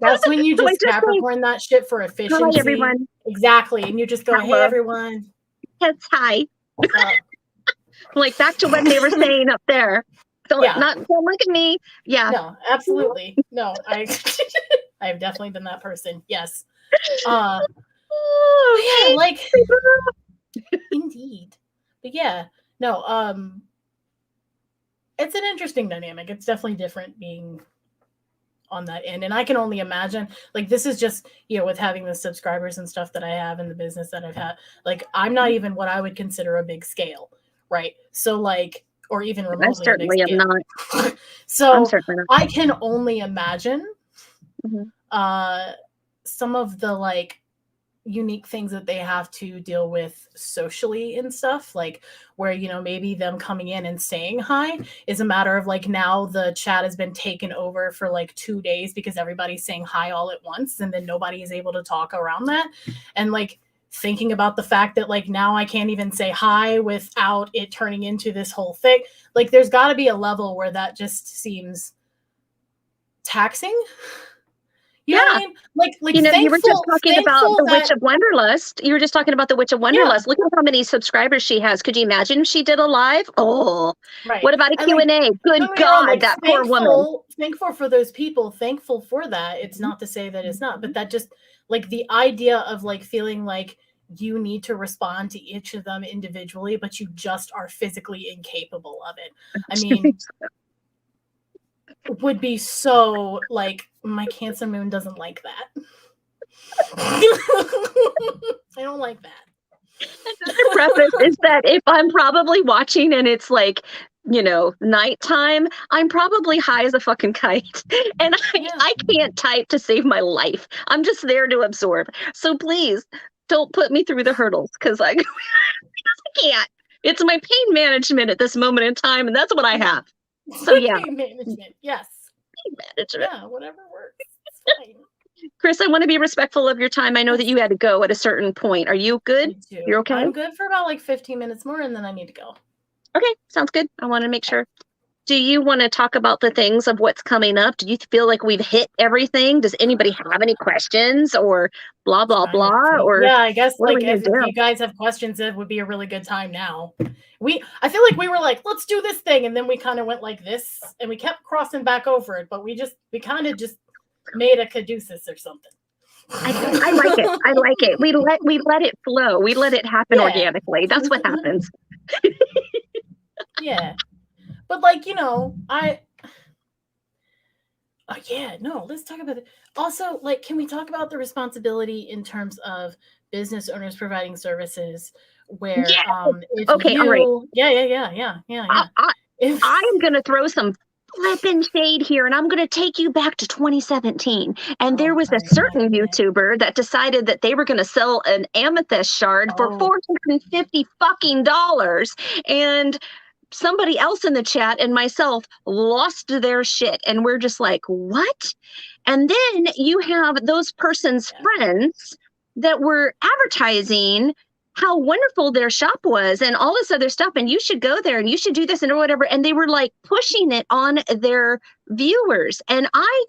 B: That's when you
A: So
B: just Capricorn that shit for efficiency.
A: Hi everyone.
B: Exactly. And you just go, hey everyone.
A: Yes, hi. Like back to what they were saying up there. Don't look at me. Yeah.
B: No, absolutely. No, I've definitely been that person. Yes. Yeah, like indeed. But yeah, no, it's an interesting dynamic. It's definitely different being on that end. And I can only imagine, like, this is just, with having the subscribers and stuff that I have in the business that I've had, like, I'm not even what I would consider a big scale, right? So, like, or even remotely.
A: I certainly am not.
B: So I can only imagine some of the, like, unique things that they have to deal with socially and stuff, like where maybe them coming in and saying hi is a matter of like now the chat has been taken over for like 2 days because everybody's saying hi all at once and then nobody is able to talk around that. And like thinking about the fact that like now I can't even say hi without it turning into this whole thing, like there's got to be a level where that just seems taxing. You know what I mean? Like
A: you were just talking about the Witch of Wonderlust. You were just talking about the Witch of Wonderlust. Look at how many subscribers she has. Could you imagine if she did a live? Oh, right. What about a Q&A? Good God, like, that poor woman.
B: Thankful for those people. Thankful for that. It's not to say that it's not, but that just like the idea of like feeling like you need to respond to each of them individually, but you just are physically incapable of it. I mean, would be so like my Cancer moon doesn't like that. I don't like that.
A: Another preface is that if I'm probably watching and it's like, nighttime, I'm probably high as a fucking kite. And I can't type to save my life. I'm just there to absorb. So please don't put me through the hurdles because I can't. It's my pain management at this moment in time, and that's what I have. So yeah.
B: Pain management, yes.
A: Pain management.
B: Yeah, whatever works. It's fine.
A: Chris, I want to be respectful of your time. I know that you had to go at a certain point. Are you good? You're okay?
B: I'm good for about like 15 minutes more, and then I need to go.
A: Okay, sounds good. I want to make sure. Do you want to talk about the things of what's coming up? Do you feel like we've hit everything? Does anybody have any questions or blah, blah,
B: Trying to
A: blah?
B: think.
A: Or
B: Yeah, I guess
A: what are
B: like
A: we going
B: if
A: to do?
B: you guys have questions, it would be a really good time now. I feel like we were like, let's do this thing, and then we kind of went like this, and we kept crossing back over it, but we kind of just made a caduceus or something.
A: I like it. I like it. We let it flow. We let it happen organically. That's what happens.
B: Yeah. But like, let's talk about it. Also, like, can we talk about the responsibility in terms of business owners providing services where if
A: okay,
B: you
A: all right.
B: yeah.
A: I'm going to throw some flipping shade here, and I'm going to take you back to 2017. And there was a certain YouTuber that decided that they were going to sell an amethyst shard for $450 fucking dollars. And somebody else in the chat and myself lost their shit. And we're just like, what? And then you have those person's friends that were advertising how wonderful their shop was and all this other stuff. And you should go there and you should do this and or whatever. And they were like pushing it on their viewers. And I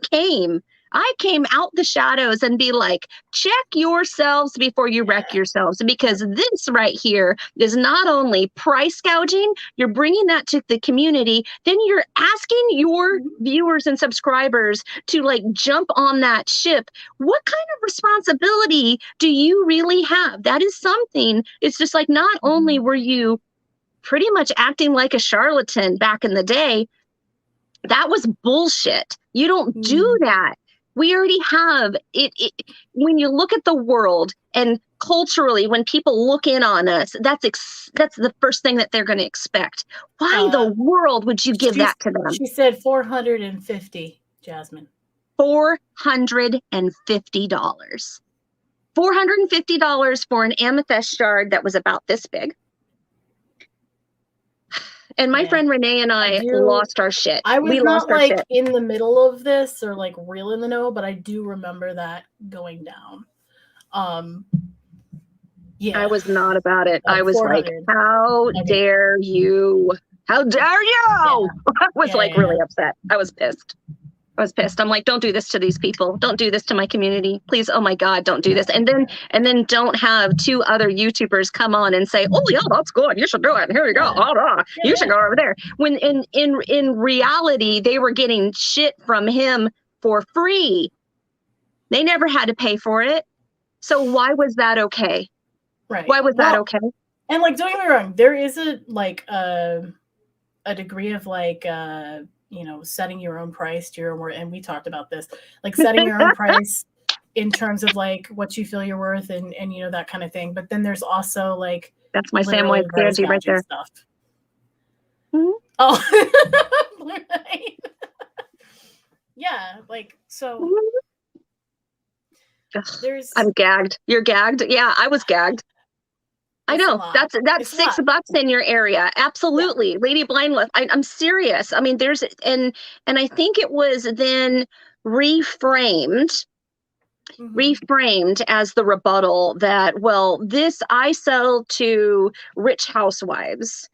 A: came out the shadows and be like, check yourselves before you wreck yourselves, because this right here is not only price gouging, you're bringing that to the community, then you're asking your viewers and subscribers to like jump on that ship. What kind of responsibility do you really have? That is something. It's just like, not only were you pretty much acting like a charlatan back in the day, that was bullshit. You don't do that. We already have it. When you look at the world and culturally, when people look in on us, that's the first thing that they're going to expect. Why the world would you give that to them?
B: She said 450, Jasmine.
A: $450. $450 for an amethyst shard that was about this big. And my friend Renee and I lost our shit.
B: I was not like in the middle of this or like real in the know, but I do remember that going down.
A: I was not about it. I was like, how dare you? How dare you? I was really upset. I was pissed. I'm like, don't do this to these people. Don't do this to my community. Please. Oh my God, don't do this. And then don't have two other YouTubers come on and say, oh yeah, that's good. You should do it. Here you go. You should go over there. When in reality, they were getting shit from him for free. They never had to pay for it. So why was that okay?
B: Right.
A: Why was that okay?
B: And like, don't get me wrong, there is a degree of like, setting your own price to your own worth. And we talked about this, like setting your own price in terms of like what you feel you're worth and that kind of thing. But then there's also like,
A: that's my Samwise strategy right there.
B: Stuff.
A: Mm-hmm.
B: Oh, yeah. Like, so
A: I'm gagged. You're gagged. Yeah, I was gagged. I know that's $6 in your area. Absolutely. Lady Blindless. I'm serious. I mean, there's, and I think it was then reframed as the rebuttal that, well, this I sell to rich housewives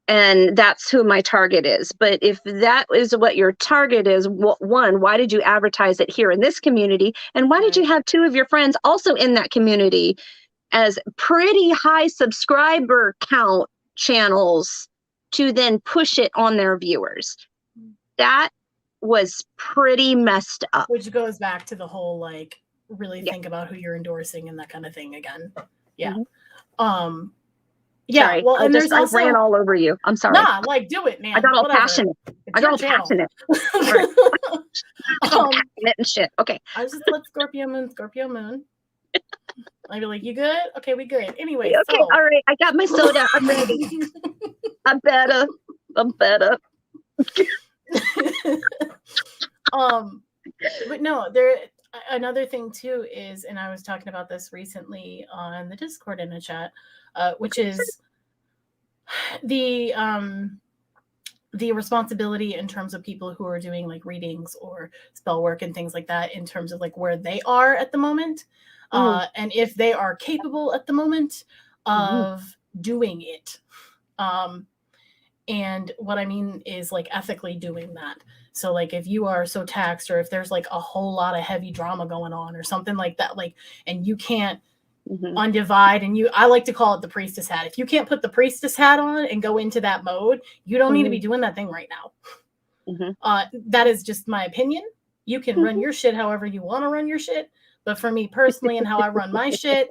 A: and that's who my target is. But if that is what your target is, one, why did you advertise it here in this community? And why did you have two of your friends also in that community as pretty high subscriber count channels to then push it on their viewers? That was pretty messed up.
B: Which goes back to the whole, like, really think about who you're endorsing and that kind of thing again. Yeah.
A: Yeah. Sorry. Well, and I ran all over you. I'm sorry.
B: Nah, like, do it, man.
A: I got all passionate. Passionate and shit. Okay.
B: I was just let Scorpio moon. I'd be like, you good? Okay, we good. Anyway,
A: okay, all right. I got my soda. I'm ready. I'm better.
B: But no, another thing too is, and I was talking about this recently on the Discord in a chat, which is the responsibility in terms of people who are doing like readings or spell work and things like that, in terms of like where they are at the moment. And if they are capable at the moment of doing it. And what I mean is like ethically doing that. So like if you are so taxed, or if there's like a whole lot of heavy drama going on or something like that, like, and you can't undivide, and I like to call it the priestess hat. If you can't put the priestess hat on and go into that mode, you don't need to be doing that thing right now. That is just my opinion. You can run your shit however you want to run your shit. But for me personally and how I run my shit,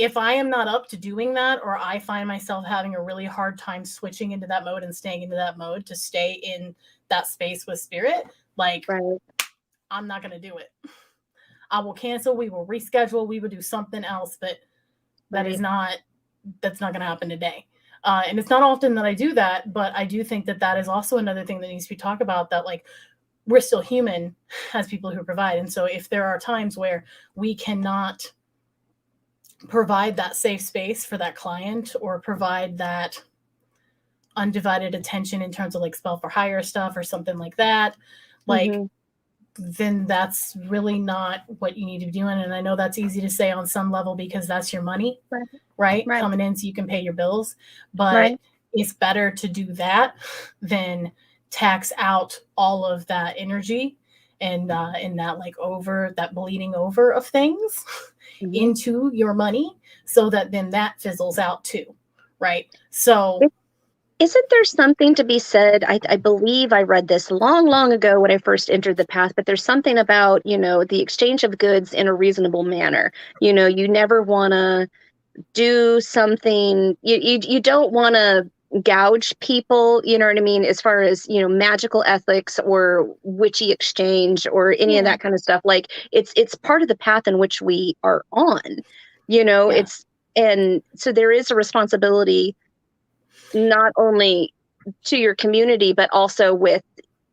B: if I am not up to doing that, or I find myself having a really hard time switching into that mode and staying into that mode to stay in that space with spirit, like, I'm not going to do it. I will cancel. We will reschedule. We will do something else, but that's not going to happen today. And it's not often that I do that, but I do think that that is also another thing that needs to be talked about, that like, we're still human as people who provide. And so if there are times where we cannot provide that safe space for that client, or provide that undivided attention in terms of like spell for hire stuff or something like that, like, then that's really not what you need to be doing. And I know that's easy to say on some level because that's your money, right? Coming in so you can pay your bills. But it's better to do that than tax out all of that energy and in that like over that bleeding over of things into your money, so that then that fizzles out too, right? So
A: isn't there something to be said? I believe I read this long ago when I first entered the path, but there's something about, the exchange of goods in a reasonable manner. You never want to do something, you don't want to gouge people, you know what I mean, as far as, magical ethics or witchy exchange or any of that kind of stuff. Like it's part of the path in which we are on, and so there is a responsibility not only to your community, but also with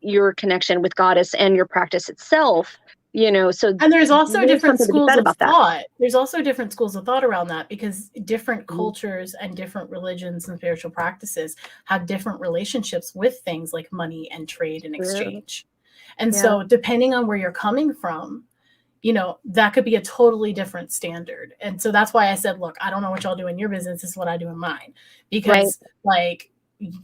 A: your connection with Goddess and your practice itself, so
B: and there's also different schools of thought.
A: That.
B: There's also different schools of thought around that, because different cultures and different religions and spiritual practices have different relationships with things like money and trade and exchange. And so depending on where you're coming from, that could be a totally different standard. And so that's why I said, look, I don't know what y'all do in your business. This is what I do in mine, because like,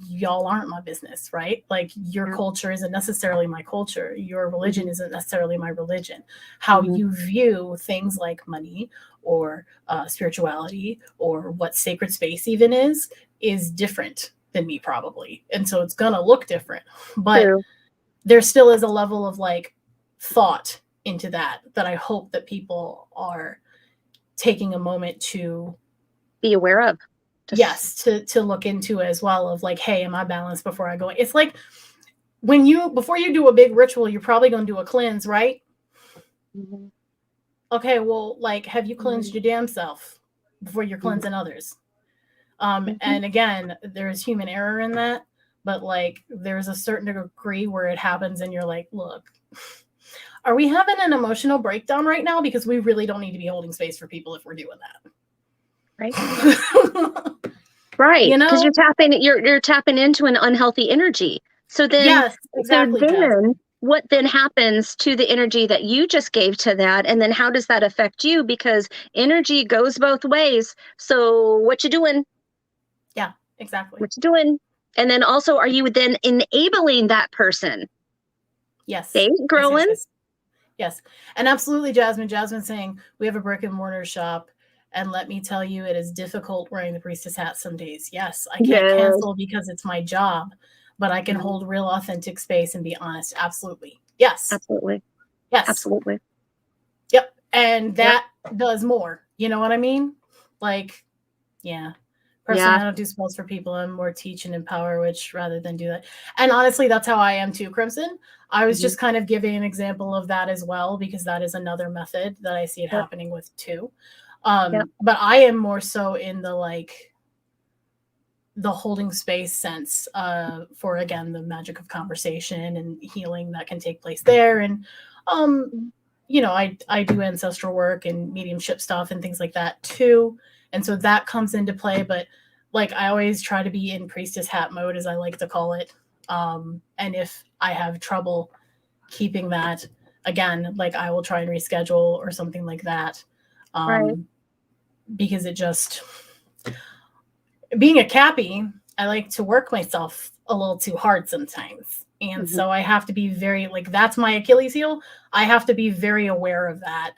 B: y'all aren't my business, right? Like your culture isn't necessarily my culture. Your religion isn't necessarily my religion. How you view things like money or spirituality or what sacred space even is different than me probably. And so it's going to look different, but there still is a level of like thought into that I hope that people are taking a moment to
A: be aware of.
B: To look into as well, of like, hey, am I balanced before I go? It's like before you do a big ritual, you're probably going to do a cleanse, right? Okay, well, like, have you cleansed your damn self before you're cleansing others? And again, there's human error in that, but like there's a certain degree where it happens and you're like, look, are we having an emotional breakdown right now? Because we really don't need to be holding space for people if we're doing that.
A: Right. Right. Because you're tapping into an unhealthy energy. So then,
B: yes, exactly.
A: So then what then happens to the energy that you just gave to that? And then how does that affect you? Because energy goes both ways. So what you doing?
B: Yeah, exactly.
A: What you doing? And then also, are you then enabling that person?
B: Yes.
A: They growing?
B: Yes. And absolutely, Jasmine. Jasmine saying, we have a brick and mortar shop. And let me tell you, it is difficult wearing the priestess hat some days. Yes, I can't cancel because it's my job, but I can hold real authentic space and be honest. Absolutely. Yes.
A: Absolutely.
B: Yes.
A: Absolutely.
B: Yep. And that does more. You know what I mean? Like, yeah. Personally, I don't do spells for people. I'm more teach and empower, which rather than do that. And honestly, that's how I am too, Crimson. I was just kind of giving an example of that as well, because that is another method that I see it happening with too. But I am more so in the like the holding space sense for, again, the magic of conversation and healing that can take place there. And I do ancestral work and mediumship stuff and things like that too, and so that comes into play. But like, I always try to be in priestess hat mode, as I like to call it, and if I have trouble keeping that, again, like, I will try and reschedule or something like that. Because it just, being a Cappy I like to work myself a little too hard sometimes. And so I have to be very, like, that's my Achilles heel. I have to be very aware of that.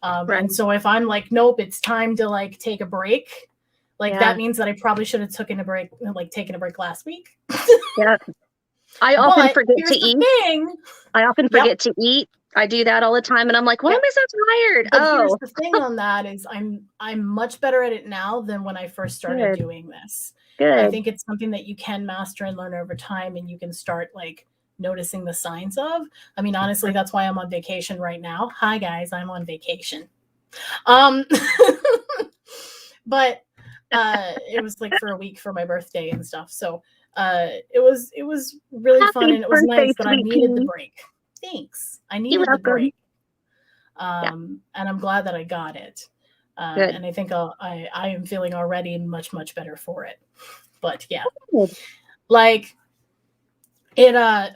A: Right.
B: And so if I'm like, nope, it's time to like take a break, like that means that I probably should have taken a break last week.
A: Yeah. I often
B: But
A: forget
B: here's
A: to
B: the
A: eat.
B: thing.
A: I often forget to eat. I do that all the time, and I'm like, why am I so tired?
B: But here's the thing on that is I'm much better at it now than when I first started doing this.
A: Good.
B: I think it's something that you can master and learn over time, and you can start like noticing the signs of. I mean, honestly, that's why I'm on vacation right now. Hi guys, I'm on vacation. But it was like for a week for my birthday and stuff. So it was really fun, and it was nice, but I needed the break. Thanks. I needed the break. And I'm glad that I got it. And I think I am feeling already much, much better for it. But yeah, like it,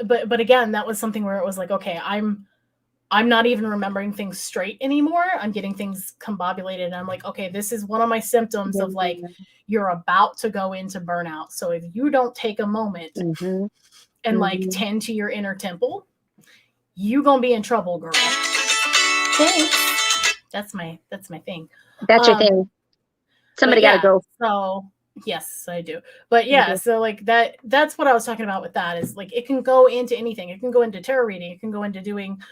B: but again, that was something where it was like, okay, I'm not even remembering things straight anymore. I'm getting things combobulated. And I'm like, okay, this is one of my symptoms of like, you're about to go into burnout. So if you don't take a moment and like tend to your inner temple, you gonna be in trouble, girl. Thanks. That's my thing.
A: That's your thing. Somebody gotta go.
B: So yes, I do. But yeah, so like that's what I was talking about with that is like it can go into anything. It can go into tarot reading. It can go into doing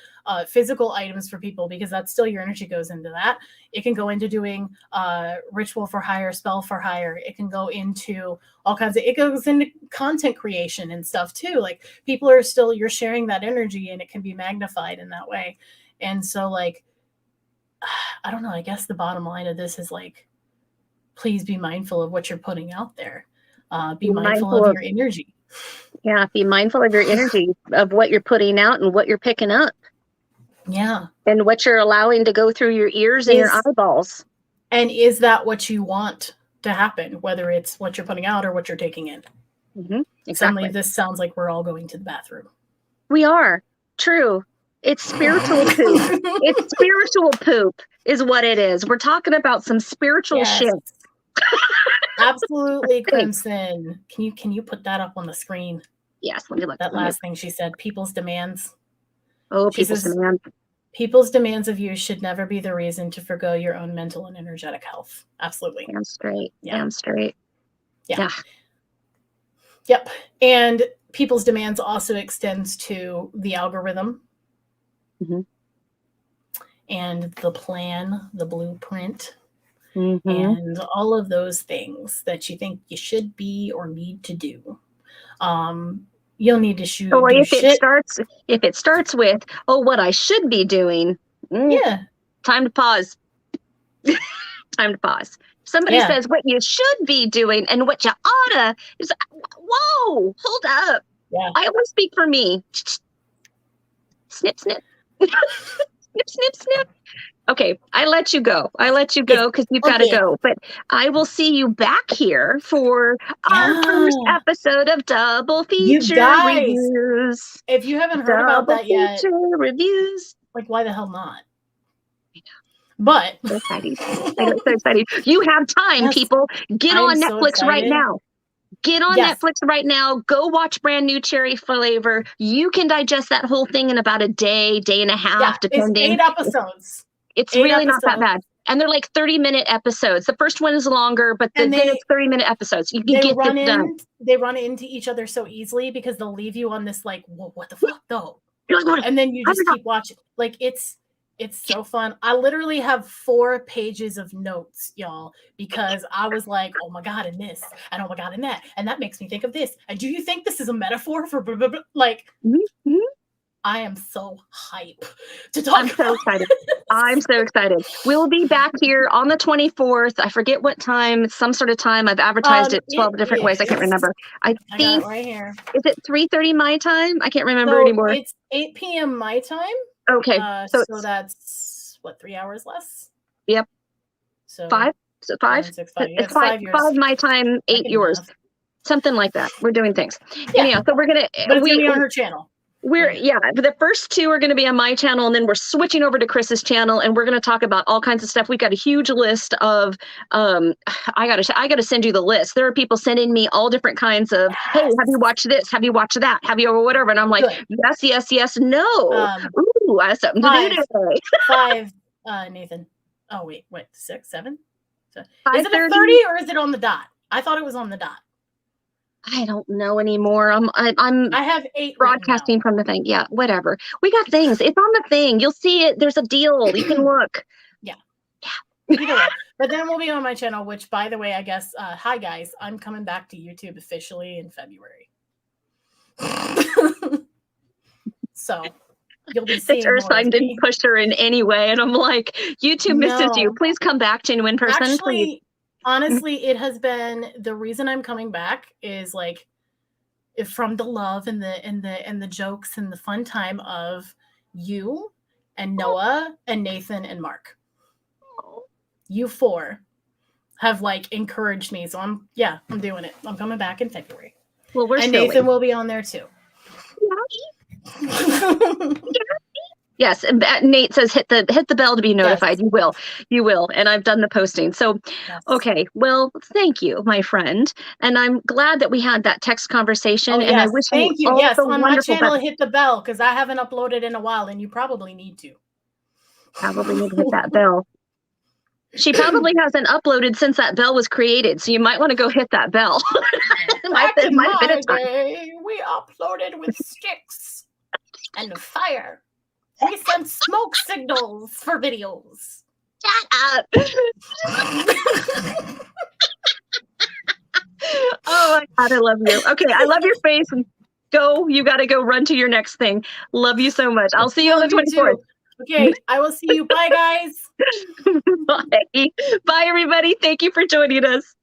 B: physical items for people because that's still your energy goes into that. It can go into doing ritual for hire, spell for hire. It can go into all kinds of, it goes into content creation and stuff too. Like people are still, you're sharing that energy and it can be magnified in that way. And so like, I don't know, I guess the bottom line of this is like, please be mindful of what you're putting out there. Be mindful of your energy.
A: Yeah, be mindful of your energy, of what you're putting out and what you're picking up.
B: Yeah.
A: And what you're allowing to go through your ears and your eyeballs.
B: And is that what you want to happen, whether it's what you're putting out or what you're taking in?
A: Exactly.
B: Suddenly this sounds like we're all going to the bathroom.
A: We are. True. It's spiritual poop. It's spiritual poop is what it is. We're talking about some spiritual shit.
B: Absolutely, Crimson. Can you put that up on the screen?
A: Yes, let me look.
B: That last thing she said, people's demands.
A: Oh, people's demands.
B: People's demands of you should never be the reason to forgo your own mental and energetic health. Absolutely.
A: Damn straight.
B: Yeah.
A: Damn straight.
B: Yeah. Yep. And people's demands also extends to the algorithm and the plan, the blueprint, and all of those things that you think you should be or need to do. You'll need to shoot.
A: Or if it starts with, oh, what I should be doing. Time to pause. Time to pause. Somebody says what you should be doing and what you oughta is, whoa, hold up.
B: Yeah.
A: I always speak for me. Snip, snip. Snip, snip, snip. Okay, I let you go. Because you've got to go. But I will see you back here for our first episode of Double Feature Reviews.
B: If you haven't heard about that yet,
A: reviews.
B: Like, why the hell not? But
A: so excited. So excited. You have time, people. Get on Netflix right now. Get on Netflix right now. Go watch Brand New Cherry Flavor. You can digest that whole thing in about a day, day and a half, depending.
B: It's 8 episodes.
A: It's really not that bad. And they're like 30-minute episodes. The first one is longer, but then it's 30-minute episodes. You can get this done.
B: They run into each other so easily because they'll leave you on this like, well, what the fuck though? And then you just keep watching. Like it's so fun. I literally have 4 pages of notes, y'all, because I was like, oh my God, and this, and oh my God, and that. And that makes me think of this. And do you think this is a metaphor for blah, blah, blah? Like, I am so hype to talk
A: I'm so excited. I'm so excited. We'll be back here on the 24th. I forget what time. It's some sort of time. I've advertised it 12 different ways. I can't remember. I think
B: got it right here.
A: Is it 3:30 my time? I can't remember anymore.
B: It's 8 p.m. my time.
A: Okay.
B: So that's what, 3 hours less?
A: Yep.
B: So
A: 5? So 5?
B: 6, 5.
A: It's 5 my time, 8 yours. Something like that. We're doing things.
B: Yeah.
A: Anyhow, so we're gonna
B: but it's gonna be on her channel.
A: The first two are going to be on my channel, and then we're switching over to Chris's channel, and we're going to talk about all kinds of stuff. We've got a huge list of, I gotta send you the list. There are people sending me all different kinds of, hey, have you watched this? Have you watched that? Have you whatever? And I'm like, yes, yes, yes, no. Ooh, I have something to do today.
B: 5, Nathan. Oh, wait, what, 6, 7? So, is it a 30 or is it on the dot? I thought it was on the dot.
A: I don't know anymore.
B: I have 8
A: broadcasting from the thing. Yeah, whatever. We got things. It's on the thing. You'll see it. There's a deal. You can look.
B: Yeah. Either way. But then we'll be on my channel, which, by the way, I guess, hi guys, I'm coming back to YouTube officially in February. So you'll be seeing more. Ursine
A: didn't push her in any way, and I'm like, YouTube misses you. Please come back to in person.
B: Actually,
A: please.
B: Honestly, it has been the reason I'm coming back is like from the love and the jokes and the fun time of you and Noah and Nathan and Mark. You 4 have like encouraged me, so I'm doing it. I'm coming back in February.
A: Well,
B: and Nathan will be on there too.
A: Yes, and Nate says hit the bell to be notified. Yes. You will, and I've done the posting. So, yes. Okay, well, thank you, my friend, and I'm glad that we had that text conversation.
B: Oh,
A: and
B: yes.
A: I wish
B: thank you. Yes, on my channel, hit the bell because I haven't uploaded in a while, and you probably need to.
A: Probably need to hit that bell. She probably hasn't uploaded since that bell was created, so you might want to go hit that bell.
B: Back in my day, we uploaded with sticks and fire. We sent smoke signals for videos.
A: Shut up. Oh my God, I love you. Okay, I love your face. Go, you got to go run to your next thing. Love you so much. I'll see you on the 24th.
B: Okay, I will see you. Bye, guys.
A: Bye. Bye, everybody. Thank you for joining us.